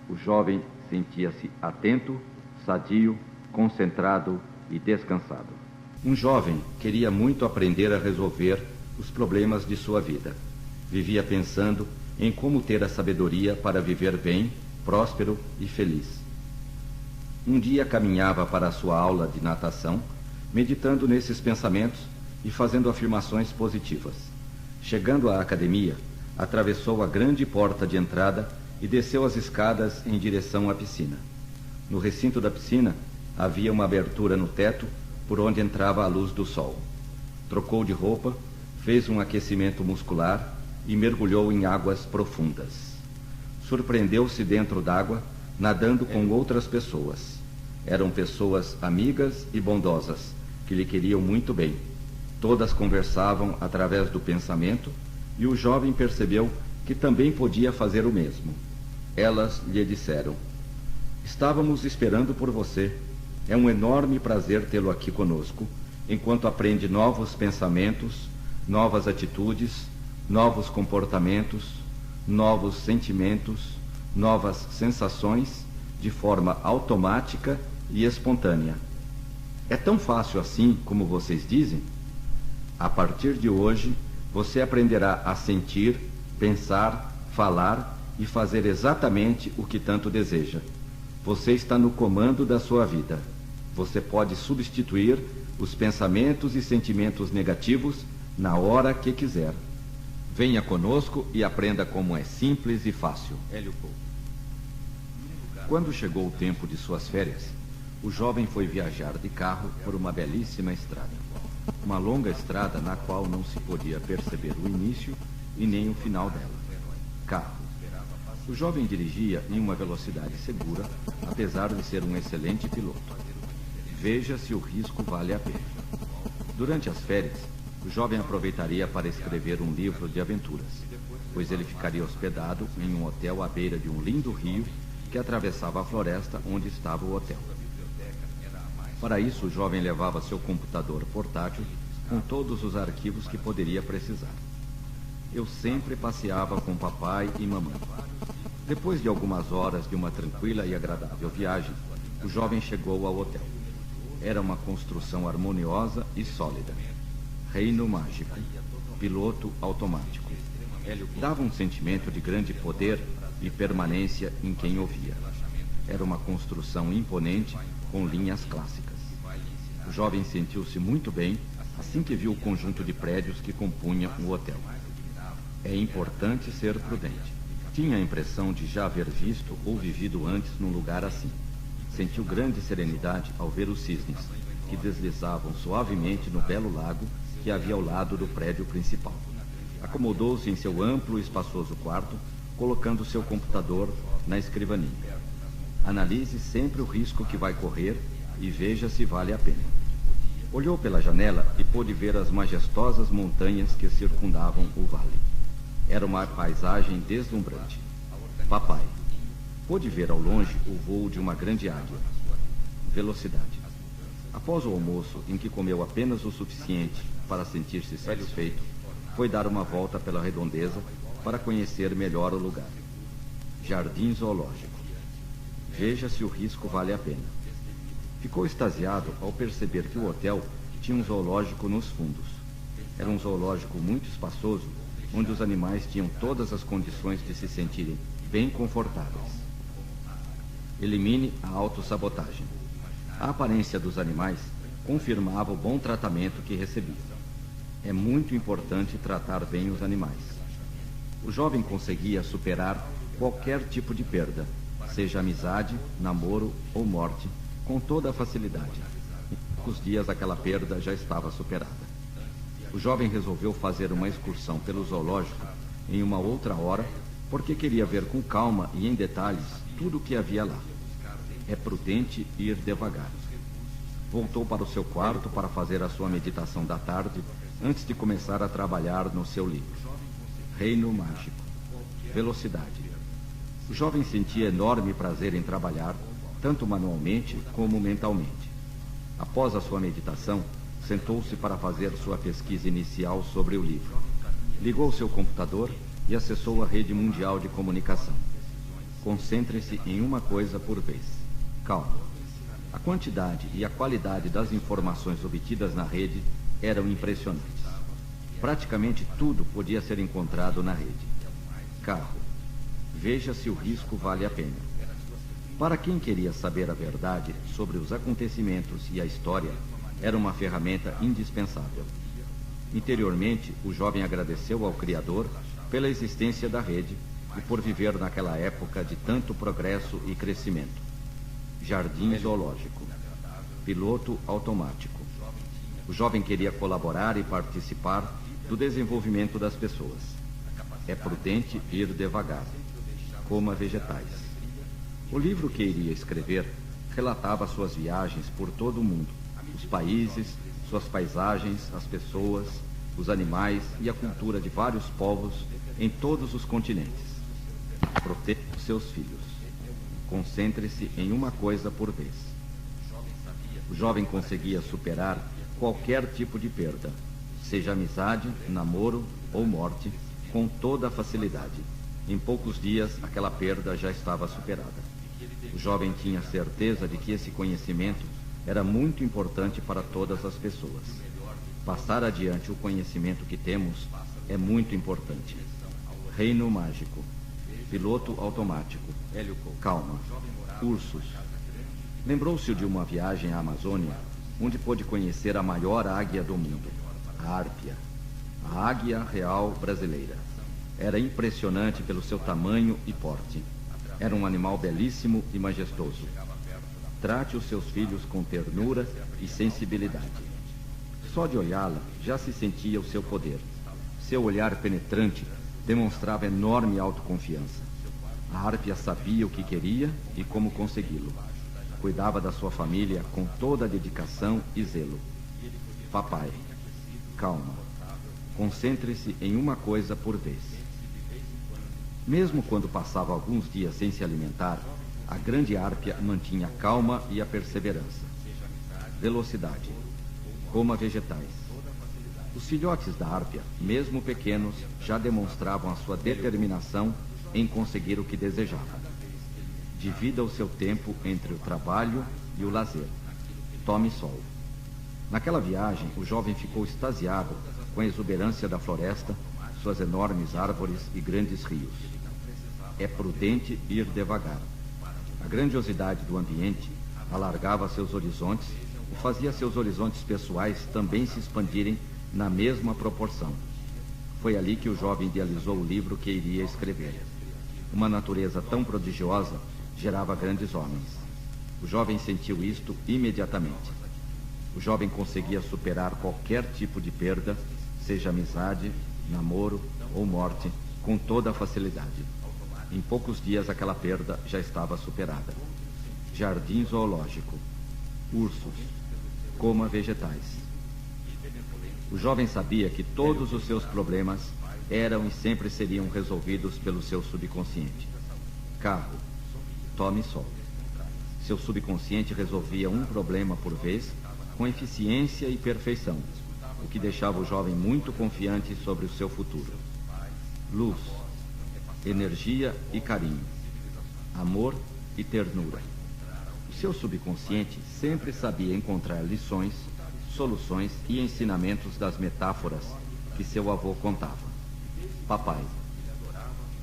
O jovem sentia-se atento, sadio, concentrado e descansado. Um jovem queria muito aprender a resolver os problemas de sua vida. Vivia pensando em como ter a sabedoria para viver bem, próspero e feliz. Um dia caminhava para a sua aula de natação, meditando nesses pensamentos e fazendo afirmações positivas. Chegando à academia, atravessou a grande porta de entrada e desceu as escadas em direção à piscina. No recinto da piscina havia uma abertura no teto por onde entrava a luz do sol. Trocou de roupa, fez um aquecimento muscular e mergulhou em águas profundas. Surpreendeu-se dentro d'água, nadando com outras pessoas. Eram pessoas amigas e bondosas, que lhe queriam muito bem. Todas conversavam através do pensamento e o jovem percebeu que também podia fazer o mesmo. Elas lhe disseram: "Estávamos esperando por você. É um enorme prazer tê-lo aqui conosco, enquanto aprende novos pensamentos, novas atitudes, novos comportamentos, novos sentimentos, novas sensações, de forma automática e espontânea. É tão fácil assim como vocês dizem? A partir de hoje, você aprenderá a sentir, pensar, falar e fazer exatamente o que tanto deseja. Você está no comando da sua vida. Você pode substituir os pensamentos e sentimentos negativos na hora que quiser. Venha conosco e aprenda como é simples e fácil." Hélio Couto. Quando chegou o tempo de suas férias, o jovem foi viajar de carro por uma belíssima estrada. Uma longa estrada na qual não se podia perceber o início e nem o final dela. Carro. O jovem dirigia em uma velocidade segura, apesar de ser um excelente piloto. Veja se o risco vale a pena. Durante as férias, o jovem aproveitaria para escrever um livro de aventuras, pois ele ficaria hospedado em um hotel à beira de um lindo rio que atravessava a floresta onde estava o hotel. Para isso, o jovem levava seu computador portátil com todos os arquivos que poderia precisar. Eu sempre passeava com papai e mamãe. Depois de algumas horas de uma tranquila e agradável viagem, o jovem chegou ao hotel. Era uma construção harmoniosa e sólida. Reino mágico. Piloto automático. Dava um sentimento de grande poder e permanência em quem ouvia. Era uma construção imponente com linhas clássicas. O jovem sentiu-se muito bem assim que viu o conjunto de prédios que compunha o hotel. É importante ser prudente. Tinha a impressão de já haver visto ou vivido antes num lugar assim. Sentiu grande serenidade ao ver os cisnes, que deslizavam suavemente no belo lago que havia ao lado do prédio principal. Acomodou-se em seu amplo e espaçoso quarto, colocando seu computador na escrivaninha. Analise sempre o risco que vai correr e veja se vale a pena. Olhou pela janela e pôde ver as majestosas montanhas que circundavam o vale. Era uma paisagem deslumbrante. Papai pôde ver ao longe o voo de uma grande águia. Velocidade. Após o almoço, em que comeu apenas o suficiente para sentir-se satisfeito, foi dar uma volta pela redondeza para conhecer melhor o lugar. Jardim Zoológico. Veja se o risco vale a pena. Ficou extasiado ao perceber que o hotel tinha um zoológico nos fundos. Era um zoológico muito espaçoso, onde os animais tinham todas as condições de se sentirem bem confortáveis. Elimine a autossabotagem. A aparência dos animais confirmava o bom tratamento que recebiam. É muito importante tratar bem os animais. O jovem conseguia superar qualquer tipo de perda, seja amizade, namoro ou morte, com toda a facilidade. Em poucos dias aquela perda já estava superada. O jovem resolveu fazer uma excursão pelo zoológico em uma outra hora, porque queria ver com calma e em detalhes tudo o que havia lá. É prudente ir devagar. Voltou para o seu quarto para fazer a sua meditação da tarde, antes de começar a trabalhar no seu livro. Reino Mágico. Velocidade. O jovem sentia enorme prazer em trabalhar, tanto manualmente como mentalmente. Após a sua meditação, sentou-se para fazer sua pesquisa inicial sobre o livro. Ligou seu computador e acessou a rede mundial de comunicação. Concentre-se em uma coisa por vez. Calma. A quantidade e a qualidade das informações obtidas na rede eram impressionantes. Praticamente tudo podia ser encontrado na rede. Carro. Veja se o risco vale a pena. Para quem queria saber a verdade sobre os acontecimentos e a história, era uma ferramenta indispensável. Interiormente, o jovem agradeceu ao Criador pela existência da rede e por viver naquela época de tanto progresso e crescimento. Jardim Zoológico. Piloto automático. O jovem queria colaborar e participar do desenvolvimento das pessoas. É prudente ir devagar. Coma vegetais. O livro que iria escrever relatava suas viagens por todo o mundo, os países, suas paisagens, as pessoas, os animais e a cultura de vários povos em todos os continentes. Proteja seus filhos. Concentre-se em uma coisa por vez. O jovem conseguia superar qualquer tipo de perda, seja amizade, namoro ou morte, com toda a facilidade. Em poucos dias, aquela perda já estava superada. O jovem tinha certeza de que esse conhecimento era muito importante para todas as pessoas. Passar adiante o conhecimento que temos é muito importante. Reino Mágico. Piloto automático. Calma. Ursos. Lembrou-se de uma viagem à Amazônia, onde pôde conhecer a maior águia do mundo, a Árpia, a águia real brasileira. Era impressionante pelo seu tamanho e porte. Era um animal belíssimo e majestoso. Trate os seus filhos com ternura e sensibilidade. Só de olhá-la já se sentia o seu poder. Seu olhar penetrante demonstrava enorme autoconfiança. A Árpia sabia o que queria e como consegui-lo. Cuidava da sua família com toda a dedicação e zelo. Papai, calma. Concentre-se em uma coisa por vez. Mesmo quando passava alguns dias sem se alimentar, a grande Árpia mantinha a calma e a perseverança. Velocidade. Coma vegetais. Os filhotes da Árpia, mesmo pequenos, já demonstravam a sua determinação em conseguir o que desejava. Divida o seu tempo entre o trabalho e o lazer. Tome sol. Naquela viagem, o jovem ficou extasiado com a exuberância da floresta, suas enormes árvores e grandes rios. É prudente ir devagar. A grandiosidade do ambiente alargava seus horizontes e fazia seus horizontes pessoais também se expandirem na mesma proporção. Foi ali que o jovem idealizou o livro que iria escrever. Uma natureza tão prodigiosa gerava grandes homens. O jovem sentiu isto imediatamente. O jovem conseguia superar qualquer tipo de perda, seja amizade, namoro ou morte, com toda a facilidade. Em poucos dias aquela perda já estava superada. Jardim Zoológico. Ursos. coma vegetais. O jovem sabia que todos os seus problemas eram e sempre seriam resolvidos pelo seu subconsciente. Carro, tome sol. Seu subconsciente resolvia um problema por vez com eficiência e perfeição, o que deixava o jovem muito confiante sobre o seu futuro. Luz, energia e carinho, amor e ternura. O seu subconsciente sempre sabia encontrar lições, soluções e ensinamentos das metáforas que seu avô contava. Papai.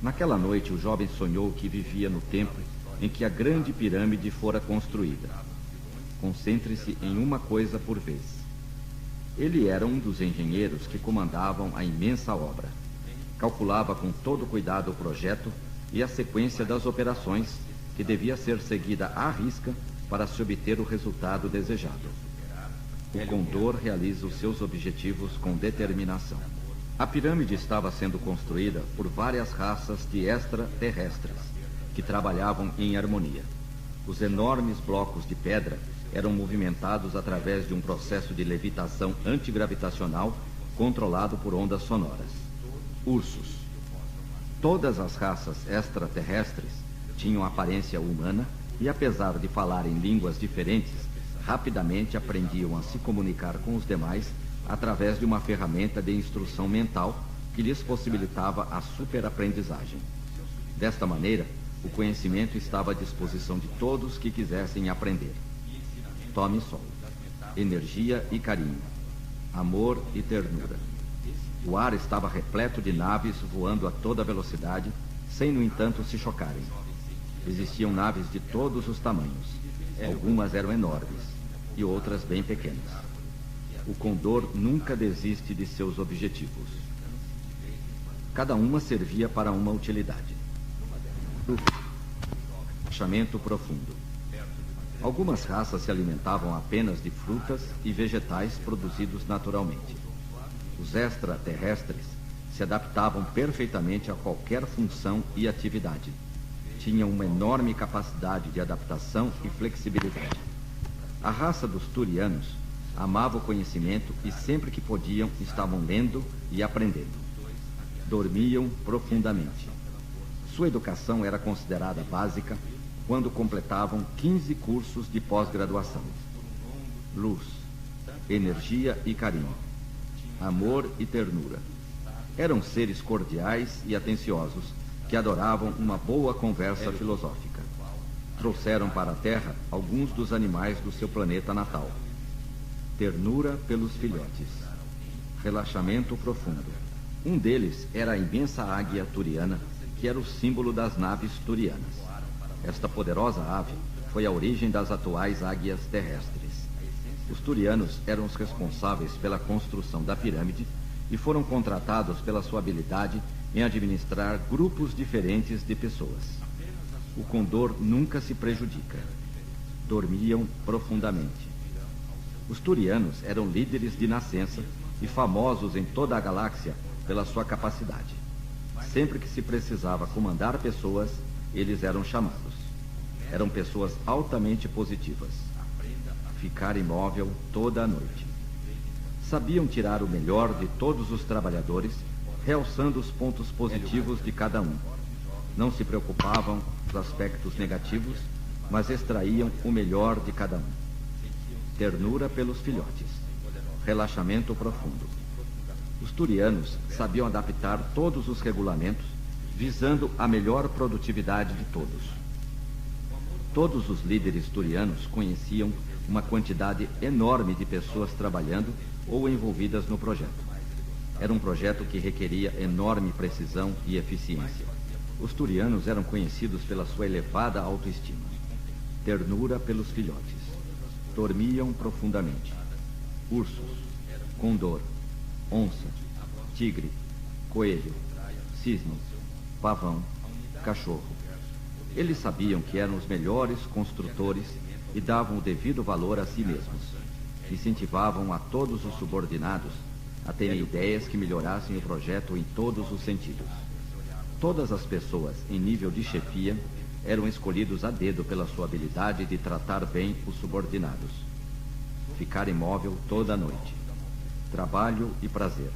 Naquela noite, o jovem sonhou que vivia no tempo em que a grande pirâmide fora construída. Concentre-se em uma coisa por vez. Ele era um dos engenheiros que comandavam a imensa obra. Calculava com todo cuidado o projeto e a sequência das operações que devia ser seguida à risca para se obter o resultado desejado. O condor realiza os seus objetivos com determinação. A pirâmide estava sendo construída por várias raças de extraterrestres que trabalhavam em harmonia. Os enormes blocos de pedra eram movimentados através de um processo de levitação antigravitacional controlado por ondas sonoras. Ursos. Todas as raças extraterrestres tinham aparência humana e, apesar de falarem línguas diferentes, rapidamente aprendiam a se comunicar com os demais através de uma ferramenta de instrução mental que lhes possibilitava a superaprendizagem. Desta maneira, o conhecimento estava à disposição de todos que quisessem aprender. Tome sol. Energia e carinho. Amor e ternura. O ar estava repleto de naves voando a toda velocidade, sem, no entanto, se chocarem. Existiam naves de todos os tamanhos. Algumas eram enormes e outras bem pequenas. O condor nunca desiste de seus objetivos. Cada uma servia para uma utilidade. Relaxamento profundo. Algumas raças se alimentavam apenas de frutas e vegetais produzidos naturalmente. Os extraterrestres se adaptavam perfeitamente a qualquer função e atividade. Tinham uma enorme capacidade de adaptação e flexibilidade. A raça dos turianos amava o conhecimento e sempre que podiam estavam lendo e aprendendo. Dormiam profundamente. Sua educação era considerada básica quando completavam 15 cursos de pós-graduação. Luz, energia e carinho, amor e ternura. Eram seres cordiais e atenciosos que adoravam uma boa conversa filosófica. Trouxeram para a Terra alguns dos animais do seu planeta natal. Ternura pelos filhotes. Relaxamento profundo. Um deles era a imensa águia turiana, que era o símbolo das naves turianas. Esta poderosa ave foi a origem das atuais águias terrestres. Os turianos eram os responsáveis pela construção da pirâmide e foram contratados pela sua habilidade em administrar grupos diferentes de pessoas. O condor nunca se prejudica. Dormiam profundamente. Os turianos eram líderes de nascença e famosos em toda a galáxia pela sua capacidade. Sempre que se precisava comandar pessoas, eles eram chamados. Eram pessoas altamente positivas. Ficar imóvel toda a noite. Sabiam tirar o melhor de todos os trabalhadores, realçando os pontos positivos de cada um. Não se preocupavam com os aspectos negativos, mas extraíam o melhor de cada um. Ternura pelos filhotes. Relaxamento profundo. Os turianos sabiam adaptar todos os regulamentos, visando a melhor produtividade de todos. Todos os líderes turianos conheciam uma quantidade enorme de pessoas trabalhando ou envolvidas no projeto. Era um projeto que requeria enorme precisão e eficiência. Os turianos eram conhecidos pela sua elevada autoestima. Ternura pelos filhotes. Dormiam profundamente. Ursos, condor, onça, tigre, coelho, cisne, pavão, cachorro. Eles sabiam que eram os melhores construtores e davam o devido valor a si mesmos. Incentivavam a todos os subordinados a terem ideias que melhorassem o projeto em todos os sentidos. Todas as pessoas em nível de chefia eram escolhidos a dedo pela sua habilidade de tratar bem os subordinados. ficar imóvel toda a noite. Trabalho e prazer.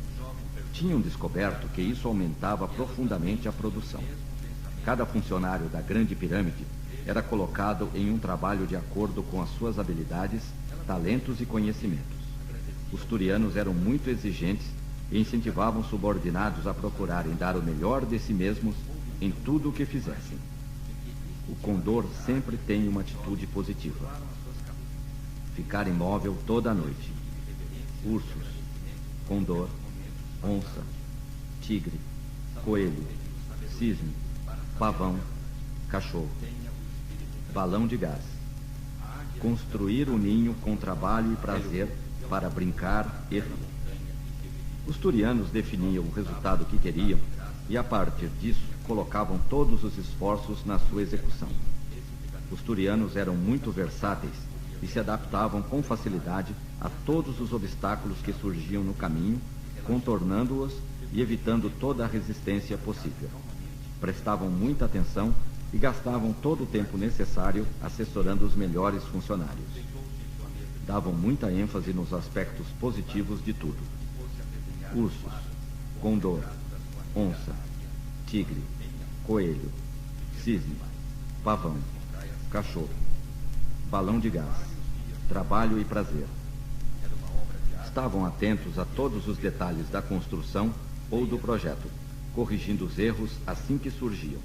Tinham descoberto que isso aumentava profundamente a produção. Cada funcionário da Grande Pirâmide era colocado em um trabalho de acordo com as suas habilidades, talentos e conhecimentos. Os turianos eram muito exigentes e incentivavam subordinados a procurarem dar o melhor de si mesmos em tudo o que fizessem. O condor sempre tem uma atitude positiva. Ficar imóvel toda a noite. Ursos, condor, onça, tigre, coelho, cisne, pavão, cachorro. Balão de gás. Construir o ninho com trabalho e prazer para brincar e rir. Os turianos definiam o resultado que queriam e, a partir disso, colocavam todos os esforços na sua execução. Os turianos eram muito versáteis e se adaptavam com facilidade a todos os obstáculos que surgiam no caminho, contornando-os e evitando toda a resistência possível. Prestavam muita atenção e gastavam todo o tempo necessário assessorando os melhores funcionários. Davam muita ênfase nos aspectos positivos de tudo. Ursos, condor, onça, tigre, coelho, cisne, pavão, cachorro, balão de gás, trabalho e prazer. Estavam atentos a todos os detalhes da construção ou do projeto, corrigindo os erros assim que surgiam.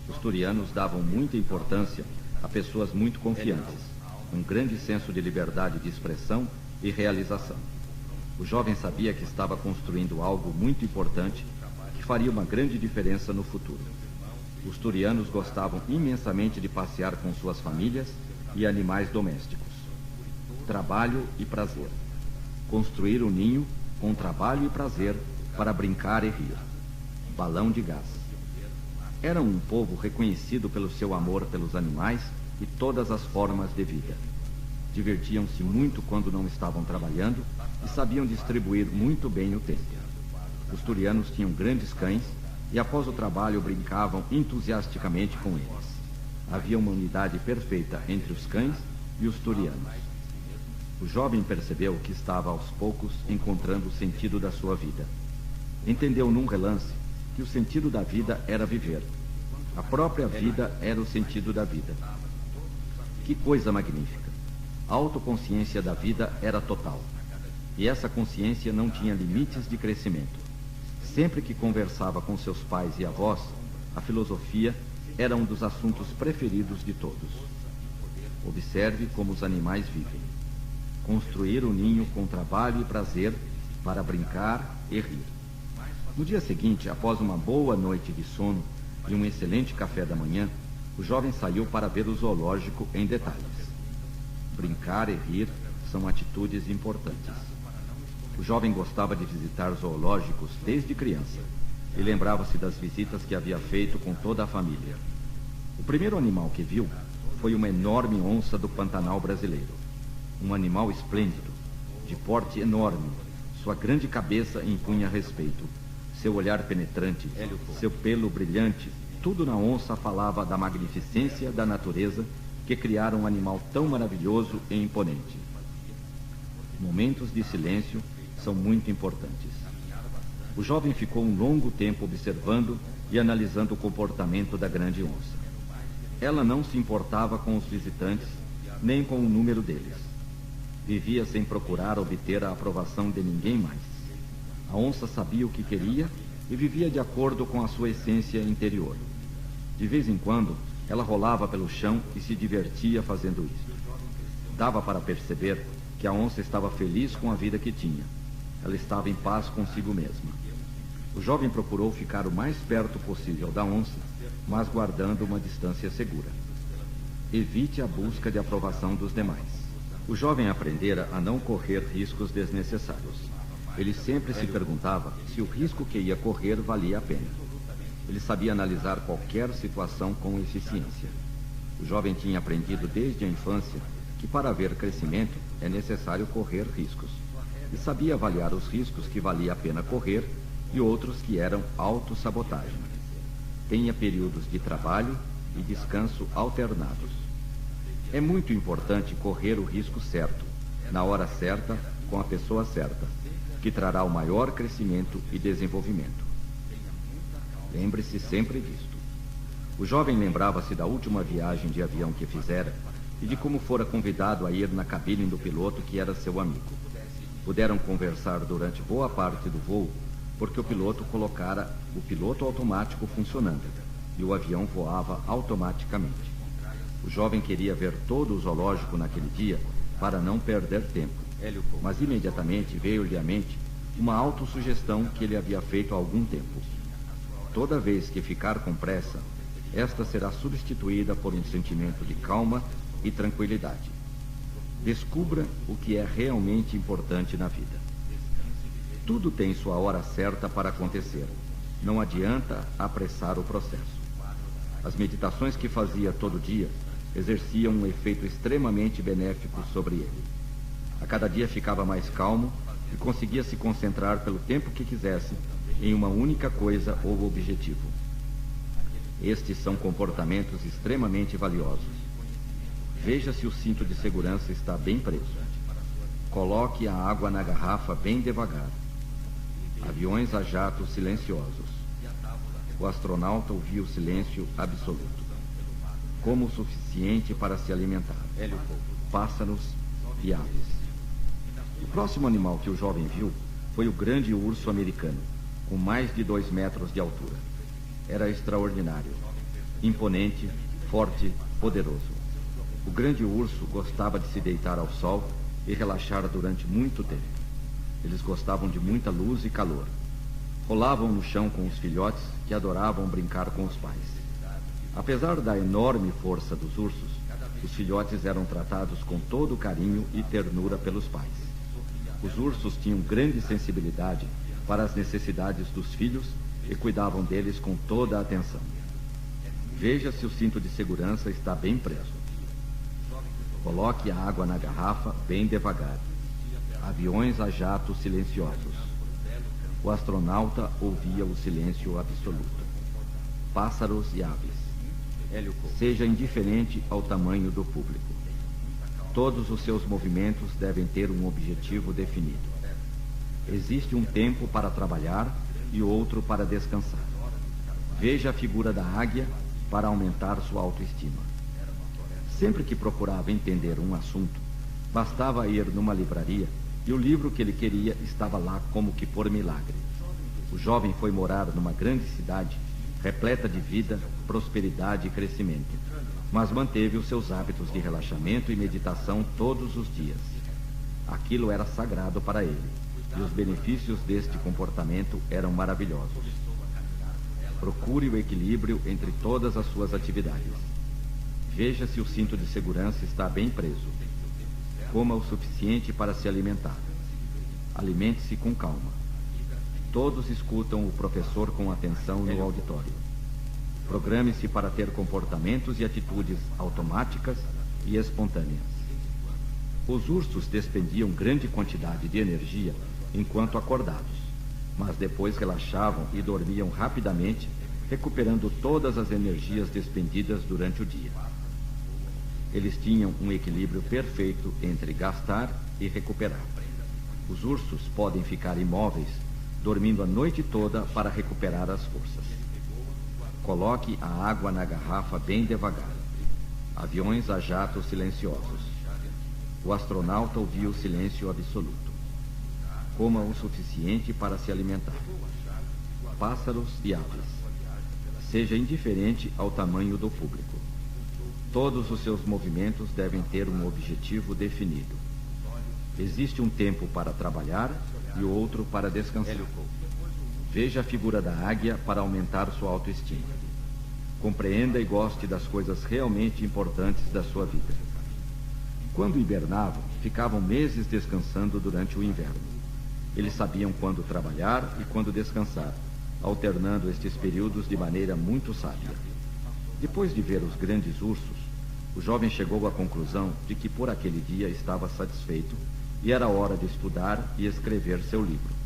Os turianos davam muita importância a pessoas muito confiantes, um grande senso de liberdade de expressão e realização. O jovem sabia que estava construindo algo muito importante que faria uma grande diferença no futuro. Os turianos gostavam imensamente de passear com suas famílias e animais domésticos. Trabalho e prazer. Construir um ninho com trabalho e prazer para brincar e rir. Balão de gás. Eram um povo reconhecido pelo seu amor pelos animais e todas as formas de vida. Divertiam-se muito quando não estavam trabalhando e sabiam distribuir muito bem o tempo. Os turianos tinham grandes cães e após o trabalho brincavam entusiasticamente com eles. Havia uma unidade perfeita entre os cães e os turianos. O jovem percebeu que estava aos poucos encontrando o sentido da sua vida. Entendeu num relance que o sentido da vida era viver. A própria vida era o sentido da vida. Que coisa magnífica! A autoconsciência da vida era total. E essa consciência não tinha limites de crescimento. Sempre que conversava com seus pais e avós, a filosofia era um dos assuntos preferidos de todos. Observe como os animais vivem. Construir o ninho com trabalho e prazer para brincar e rir. No dia seguinte, após uma boa noite de sono e um excelente café da manhã, o jovem saiu para ver o zoológico em detalhes. Brincar e rir são atitudes importantes. O jovem gostava de visitar zoológicos desde criança e lembrava-se das visitas que havia feito com toda a família. O primeiro animal que viu foi uma enorme onça do Pantanal brasileiro. Um animal esplêndido, de porte enorme, sua grande cabeça impunha respeito. Seu olhar penetrante, seu pelo brilhante, tudo na onça falava da magnificência da natureza que criara um animal tão maravilhoso e imponente. Momentos de silêncio são muito importantes. O jovem ficou um longo tempo observando e analisando o comportamento da grande onça. Ela não se importava com os visitantes, nem com o número deles. Vivia sem procurar obter a aprovação de ninguém mais. A onça sabia o que queria e vivia de acordo com a sua essência interior. De vez em quando, ela rolava pelo chão e se divertia fazendo isso. Dava para perceber que a onça estava feliz com a vida que tinha. Ela estava em paz consigo mesma. O jovem procurou ficar o mais perto possível da onça, mas guardando uma distância segura. Evite a busca de aprovação dos demais. O jovem aprendera a não correr riscos desnecessários. Ele sempre se perguntava se o risco que ia correr valia a pena. Ele sabia analisar qualquer situação com eficiência. O jovem tinha aprendido desde a infância que para haver crescimento é necessário correr riscos. E sabia avaliar os riscos que valia a pena correr e outros que eram autossabotagem. Tenha períodos de trabalho e descanso alternados. É muito importante correr o risco certo, na hora certa, com a pessoa certa, que trará o maior crescimento e desenvolvimento. Lembre-se sempre disto. O jovem lembrava-se da última viagem de avião que fizera e de como fora convidado a ir na cabine do piloto que era seu amigo. Puderam conversar durante boa parte do voo, porque o piloto colocara o piloto automático funcionando e o avião voava automaticamente. O jovem queria ver todo o zoológico naquele dia para não perder tempo, mas imediatamente veio-lhe à mente uma autossugestão que ele havia feito há algum tempo. Toda vez que ficar com pressa, esta será substituída por um sentimento de calma e tranquilidade. Descubra o que é realmente importante na vida. Tudo tem sua hora certa para acontecer. Não adianta apressar o processo. As meditações que fazia todo dia exerciam um efeito extremamente benéfico sobre ele. A cada dia ficava mais calmo e conseguia se concentrar pelo tempo que quisesse em uma única coisa ou objetivo. Estes são comportamentos extremamente valiosos. Veja se o cinto de segurança está bem preso. Coloque a água na garrafa bem devagar. Aviões a jato silenciosos. O astronauta ouviu o silêncio absoluto. Como o suficiente para se alimentar. Pássaros e aves. O próximo animal que o jovem viu foi o grande urso americano, com mais de 2 metros de altura. Era extraordinário, imponente, forte, poderoso. O grande urso gostava de se deitar ao sol e relaxar durante muito tempo. Eles gostavam de muita luz e calor. Rolavam no chão com os filhotes que adoravam brincar com os pais. Apesar da enorme força dos ursos, os filhotes eram tratados com todo carinho e ternura pelos pais. Os ursos tinham grande sensibilidade para as necessidades dos filhos e cuidavam deles com toda a atenção. Veja se o cinto de segurança está bem preso. Coloque a água na garrafa bem devagar. Aviões a jato silenciosos. O astronauta ouvia o silêncio absoluto. Pássaros e aves. Seja indiferente ao tamanho do público. Todos os seus movimentos devem ter um objetivo definido. Existe um tempo para trabalhar e outro para descansar. Veja a figura da águia para aumentar sua autoestima. Sempre que procurava entender um assunto, bastava ir numa livraria e o livro que ele queria estava lá como que por milagre. O jovem foi morar numa grande cidade, repleta de vida, prosperidade e crescimento, mas manteve os seus hábitos de relaxamento e meditação todos os dias. Aquilo era sagrado para ele, e os benefícios deste comportamento eram maravilhosos. Procure o equilíbrio entre todas as suas atividades. Veja se o cinto de segurança está bem preso. Coma o suficiente para se alimentar. Alimente-se com calma. Todos escutam o professor com atenção no auditório. Programe-se para ter comportamentos e atitudes automáticas e espontâneas. Os ursos despendiam grande quantidade de energia enquanto acordados, mas depois relaxavam e dormiam rapidamente, recuperando todas as energias despendidas durante o dia. Eles tinham um equilíbrio perfeito entre gastar e recuperar. Os ursos podem ficar imóveis, dormindo a noite toda para recuperar as forças. Coloque a água na garrafa bem devagar. Aviões a jato silenciosos. O astronauta ouviu o silêncio absoluto. Coma o suficiente para se alimentar. Pássaros e aves. Seja indiferente ao tamanho do público. Todos os seus movimentos devem ter um objetivo definido. Existe um tempo para trabalhar e outro para descansar. Veja a figura da águia para aumentar sua autoestima. Compreenda e goste das coisas realmente importantes da sua vida. Quando hibernavam, ficavam meses descansando durante o inverno. Eles sabiam quando trabalhar e quando descansar, alternando estes períodos de maneira muito sábia. Depois de ver os grandes ursos, o jovem chegou à conclusão de que por aquele dia estava satisfeito e era hora de estudar e escrever seu livro.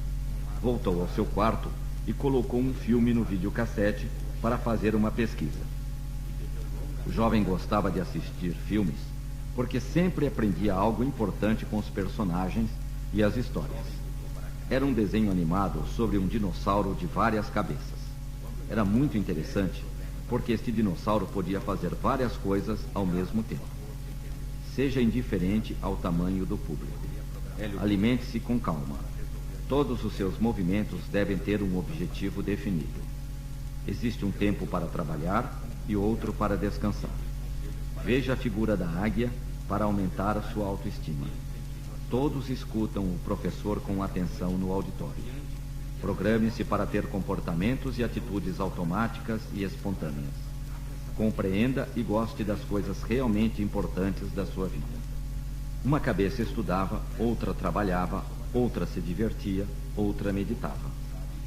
Voltou ao seu quarto e colocou um filme no videocassete para fazer uma pesquisa. O jovem gostava de assistir filmes porque sempre aprendia algo importante com os personagens e as histórias. Era um desenho animado sobre um dinossauro de várias cabeças. Era muito interessante, porque este dinossauro podia fazer várias coisas ao mesmo tempo. Seja indiferente ao tamanho do público. Alimente-se com calma. Todos os seus movimentos devem ter um objetivo definido. Existe um tempo para trabalhar e outro para descansar. Veja a figura da águia para aumentar a sua autoestima. Todos escutam o professor com atenção no auditório. Programe-se para ter comportamentos e atitudes automáticas e espontâneas. Compreenda e goste das coisas realmente importantes da sua vida. Uma cabeça estudava, outra trabalhava, outra se divertia, outra meditava.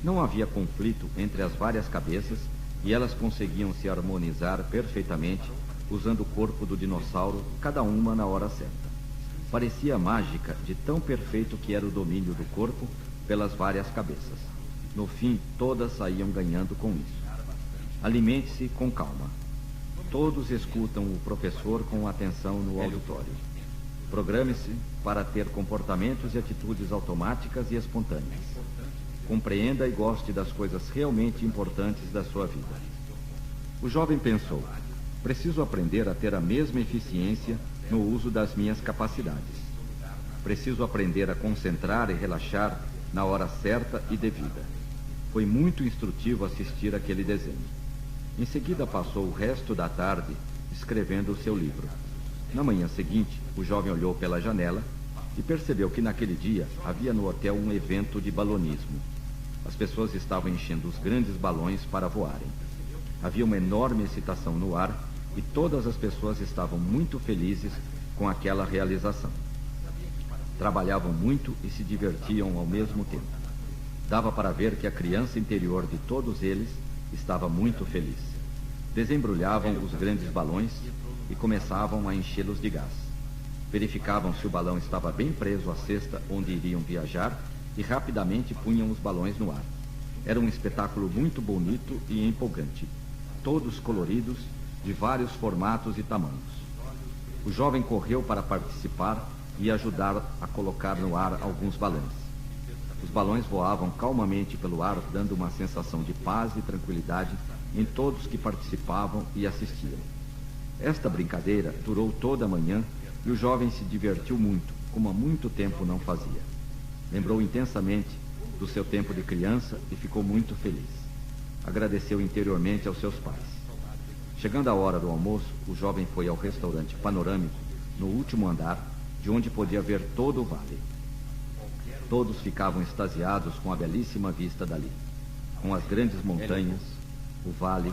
Não havia conflito entre as várias cabeças e elas conseguiam se harmonizar perfeitamente, usando o corpo do dinossauro, cada uma na hora certa. Parecia mágica de tão perfeito que era o domínio do corpo pelas várias cabeças. No fim, todas saíam ganhando com isso. Alimente-se com calma. Todos escutam o professor com atenção no auditório. Programe-se para ter comportamentos e atitudes automáticas e espontâneas. Compreenda e goste das coisas realmente importantes da sua vida. O jovem pensou: preciso aprender a ter a mesma eficiência no uso das minhas capacidades. Preciso aprender a concentrar e relaxar na hora certa e devida. Foi muito instrutivo assistir aquele desenho. Em seguida passou o resto da tarde escrevendo o seu livro. Na manhã seguinte, o jovem olhou pela janela e percebeu que naquele dia havia no hotel um evento de balonismo. As pessoas estavam enchendo os grandes balões para voarem. Havia uma enorme excitação no ar e todas as pessoas estavam muito felizes com aquela realização. Trabalhavam muito e se divertiam ao mesmo tempo. Dava para ver que a criança interior de todos eles estava muito feliz. Desembrulhavam os grandes balões e começavam a enchê-los de gás. Verificavam se o balão estava bem preso à cesta onde iriam viajar e rapidamente punham os balões no ar. Era um espetáculo muito bonito e empolgante, todos coloridos, de vários formatos e tamanhos. O jovem correu para participar e ajudar a colocar no ar alguns balões. Os balões voavam calmamente pelo ar, dando uma sensação de paz e tranquilidade em todos que participavam e assistiam. Esta brincadeira durou toda a manhã e o jovem se divertiu muito, como há muito tempo não fazia. Lembrou intensamente do seu tempo de criança e ficou muito feliz. Agradeceu interiormente aos seus pais. Chegando a hora do almoço, o jovem foi ao restaurante panorâmico, no último andar, de onde podia ver todo o vale. Todos ficavam extasiados com a belíssima vista dali, com as grandes montanhas, o vale,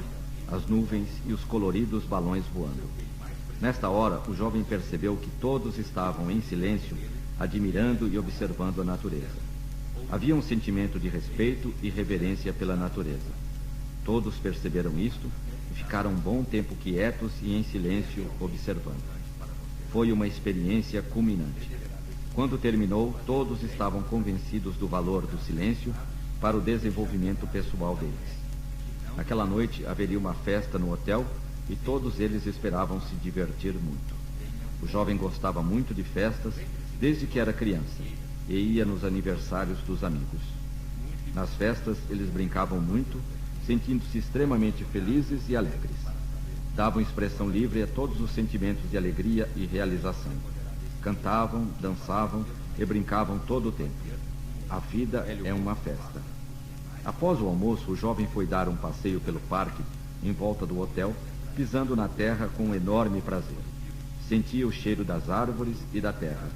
as nuvens e os coloridos balões voando. Nesta hora, o jovem percebeu que todos estavam em silêncio, admirando e observando a natureza. Havia um sentimento de respeito e reverência pela natureza. Todos perceberam isto e ficaram um bom tempo quietos e em silêncio observando. Foi uma experiência culminante. Quando terminou, todos estavam convencidos do valor do silêncio para o desenvolvimento pessoal deles. Naquela noite haveria uma festa no hotel e todos eles esperavam se divertir muito. O jovem gostava muito de festas desde que era criança e ia nos aniversários dos amigos. Nas festas eles brincavam muito, sentindo-se extremamente felizes e alegres. Davam expressão livre a todos os sentimentos de alegria e realização. Cantavam, dançavam e brincavam todo o tempo. A vida é uma festa. Após o almoço, o jovem foi dar um passeio pelo parque, em volta do hotel, pisando na terra com um enorme prazer. Sentia o cheiro das árvores e da terra.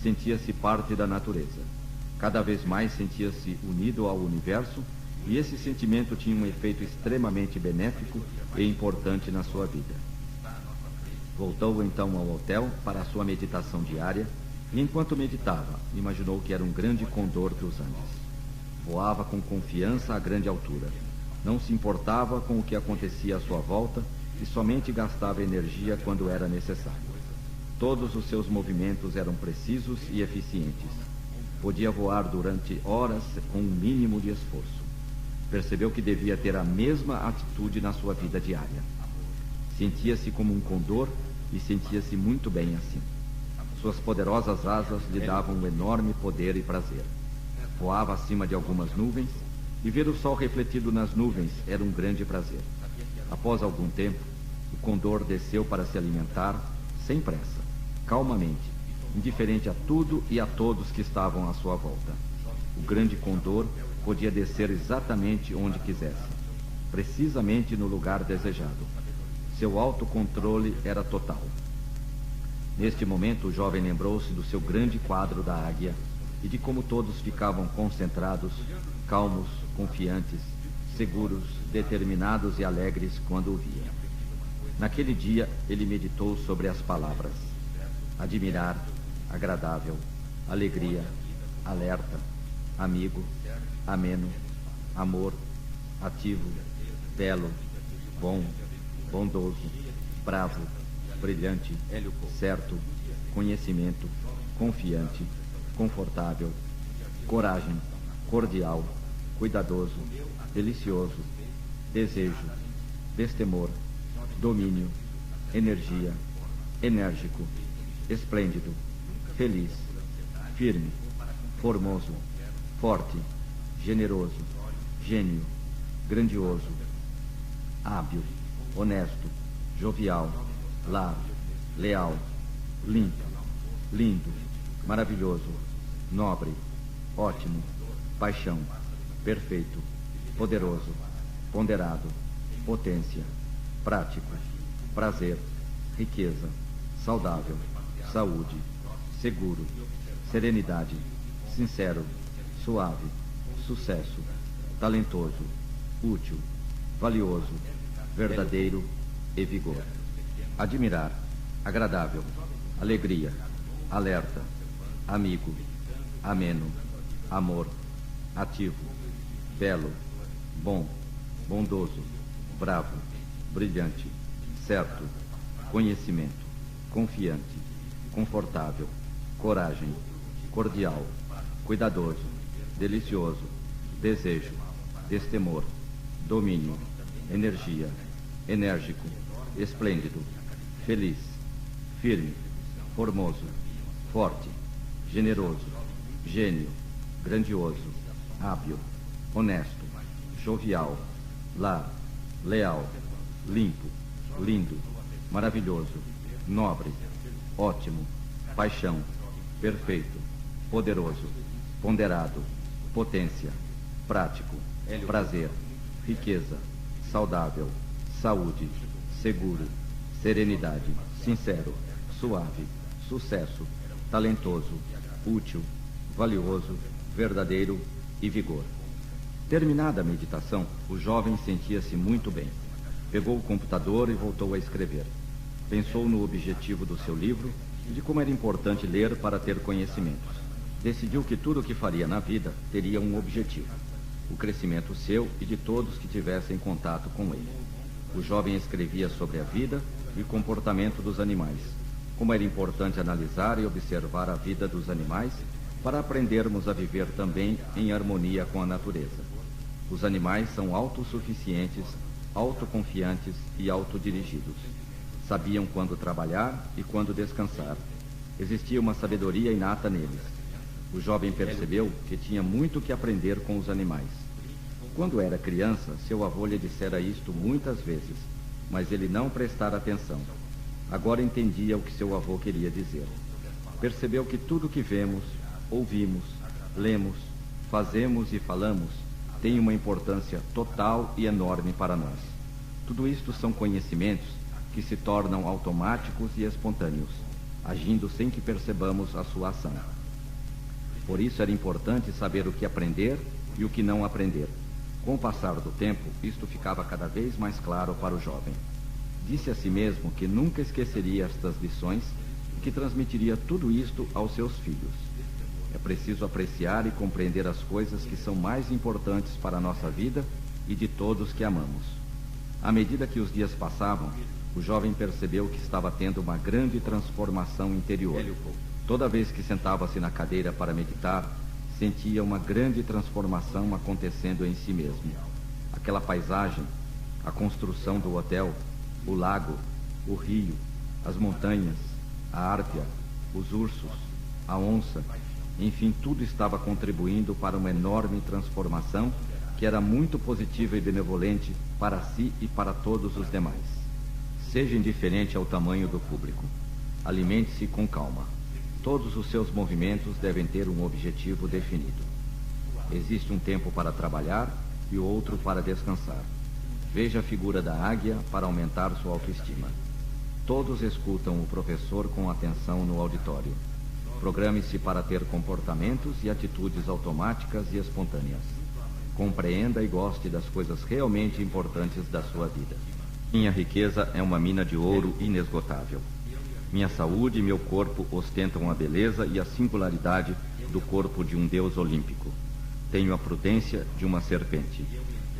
Sentia-se parte da natureza. Cada vez mais sentia-se unido ao universo, e esse sentimento tinha um efeito extremamente benéfico e importante na sua vida. Voltou então ao hotel para a sua meditação diária, e enquanto meditava, imaginou que era um grande condor dos Andes. Voava com confiança a grande altura. Não se importava com o que acontecia à sua volta e somente gastava energia quando era necessário. Todos os seus movimentos eram precisos e eficientes. Podia voar durante horas com um mínimo de esforço. Percebeu que devia ter a mesma atitude na sua vida diária. Sentia-se como um condor e sentia-se muito bem assim. Suas poderosas asas lhe davam um enorme poder e prazer. Voava acima de algumas nuvens, e ver o sol refletido nas nuvens era um grande prazer. Após algum tempo, o condor desceu para se alimentar, sem pressa, calmamente, indiferente a tudo e a todos que estavam à sua volta. O grande condor podia descer exatamente onde quisesse, precisamente no lugar desejado. Seu autocontrole era total. Neste momento, o jovem lembrou-se do seu grande quadro da águia e de como todos ficavam concentrados, calmos, confiantes, seguros, determinados e alegres quando o via. Naquele dia, ele meditou sobre as palavras: admirar, agradável, alegria, alerta, amigo, ameno, amor, ativo, belo, bom, bondoso, bravo, brilhante, certo, conhecimento, confiante, confortável, coragem, cordial, cuidadoso, delicioso, desejo, destemor, domínio, energia, enérgico, esplêndido, feliz, firme, formoso, forte, generoso, gênio, grandioso, hábil, honesto, jovial, lar, leal, limpo, lindo, maravilhoso, nobre, ótimo, paixão, perfeito, poderoso, ponderado, potência, prático, prazer, riqueza, saudável, saúde, seguro, serenidade, sincero, suave, sucesso, talentoso, útil, valioso, verdadeiro e vigor. Admirar, agradável, alegria, alerta, amigo, ameno, amor, ativo, belo, bom, bondoso, bravo, brilhante, certo, conhecimento, confiante, confortável, coragem, cordial, cuidadoso, delicioso, desejo, destemor, domínio, energia, enérgico, esplêndido, feliz, firme, formoso, forte, generoso, gênio, grandioso, hábil, honesto, jovial, lar, leal, limpo, lindo, maravilhoso, nobre, ótimo, paixão, perfeito, poderoso, ponderado, potência, prático, prazer, riqueza, saudável, saúde, seguro, serenidade, sincero, suave, sucesso, talentoso, útil, valioso, verdadeiro e vigor. Terminada a meditação, o jovem sentia-se muito bem. Pegou o computador e voltou a escrever. Pensou no objetivo do seu livro e de como era importante ler para ter conhecimentos. Decidiu que tudo o que faria na vida teria um objetivo: o crescimento seu e de todos que tivessem contato com ele. O jovem escrevia sobre a vida e o comportamento dos animais, como era importante analisar e observar a vida dos animais para aprendermos a viver também em harmonia com a natureza. Os animais são autossuficientes, autoconfiantes e autodirigidos. Sabiam quando trabalhar e quando descansar. Existia uma sabedoria inata neles. O jovem percebeu que tinha muito que aprender com os animais. Quando era criança, seu avô lhe dissera isto muitas vezes, mas ele não prestara atenção. Agora entendia o que seu avô queria dizer. Percebeu que tudo que vemos, ouvimos, lemos, fazemos e falamos tem uma importância total e enorme para nós. Tudo isto são conhecimentos que se tornam automáticos e espontâneos, agindo sem que percebamos a sua ação. Por isso era importante saber o que aprender e o que não aprender. Com o passar do tempo, isto ficava cada vez mais claro para o jovem. Disse a si mesmo que nunca esqueceria estas lições e que transmitiria tudo isto aos seus filhos. É preciso apreciar e compreender as coisas que são mais importantes para a nossa vida e de todos que amamos. À medida que os dias passavam, o jovem percebeu que estava tendo uma grande transformação interior. Toda vez que sentava-se na cadeira para meditar, sentia uma grande transformação acontecendo em si mesmo. Aquela paisagem, a construção do hotel, o lago, o rio, as montanhas, a árpia, os ursos, a onça, enfim, tudo estava contribuindo para uma enorme transformação que era muito positiva e benevolente para si e para todos os demais. Seja indiferente ao tamanho do público. Alimente-se com calma. Todos os seus movimentos devem ter um objetivo definido. Existe um tempo para trabalhar e outro para descansar. Veja a figura da águia para aumentar sua autoestima. Todos escutam o professor com atenção no auditório. Programe-se para ter comportamentos e atitudes automáticas e espontâneas. Compreenda e goste das coisas realmente importantes da sua vida. Minha riqueza é uma mina de ouro inesgotável. Minha saúde e meu corpo ostentam a beleza e a singularidade do corpo de um deus olímpico. Tenho a prudência de uma serpente.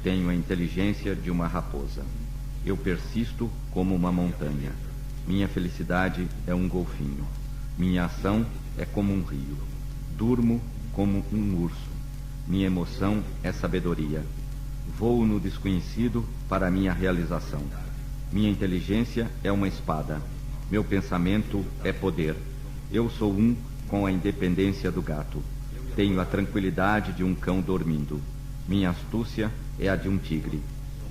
Tenho a inteligência de uma raposa. Eu persisto como uma montanha. Minha felicidade é um golfinho. Minha ação é como um rio. Durmo como um urso. Minha emoção é sabedoria. Voo no desconhecido para a minha realização. Minha inteligência é uma espada. Meu pensamento é poder. Eu sou um com a independência do gato. Tenho a tranquilidade de um cão dormindo. Minha astúcia é a de um tigre.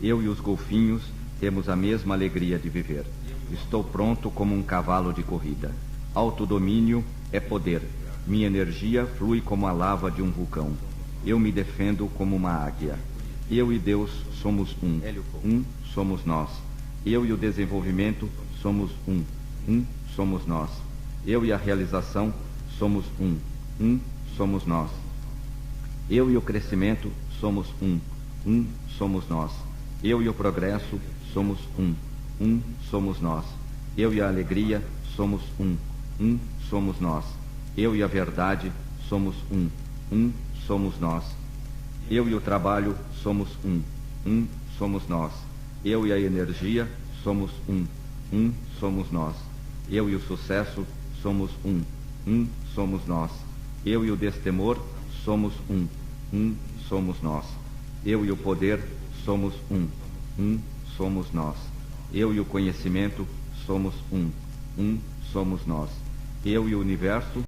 Eu e os golfinhos temos a mesma alegria de viver. Estou pronto como um cavalo de corrida. Autodomínio é poder. Minha energia flui como a lava de um vulcão. Eu me defendo como uma águia. Eu e Deus somos um. Um somos nós. Eu e o desenvolvimento somos um. Um somos nós. Eu e a realização somos um. Um somos nós. Eu e o crescimento somos um. Um somos nós. Eu e o progresso somos um. Um somos nós. Eu e a alegria somos um. Um somos nós. Eu e a verdade somos um. Um somos nós. Eu e o trabalho somos um. Um somos nós. Eu e a energia somos um. Um somos nós. Eu e o sucesso somos um. Um somos nós. Eu e o destemor somos um. Um somos nós. Eu e o poder somos um. Um somos nós. Eu e o conhecimento somos um. Um somos nós. Eu e o universo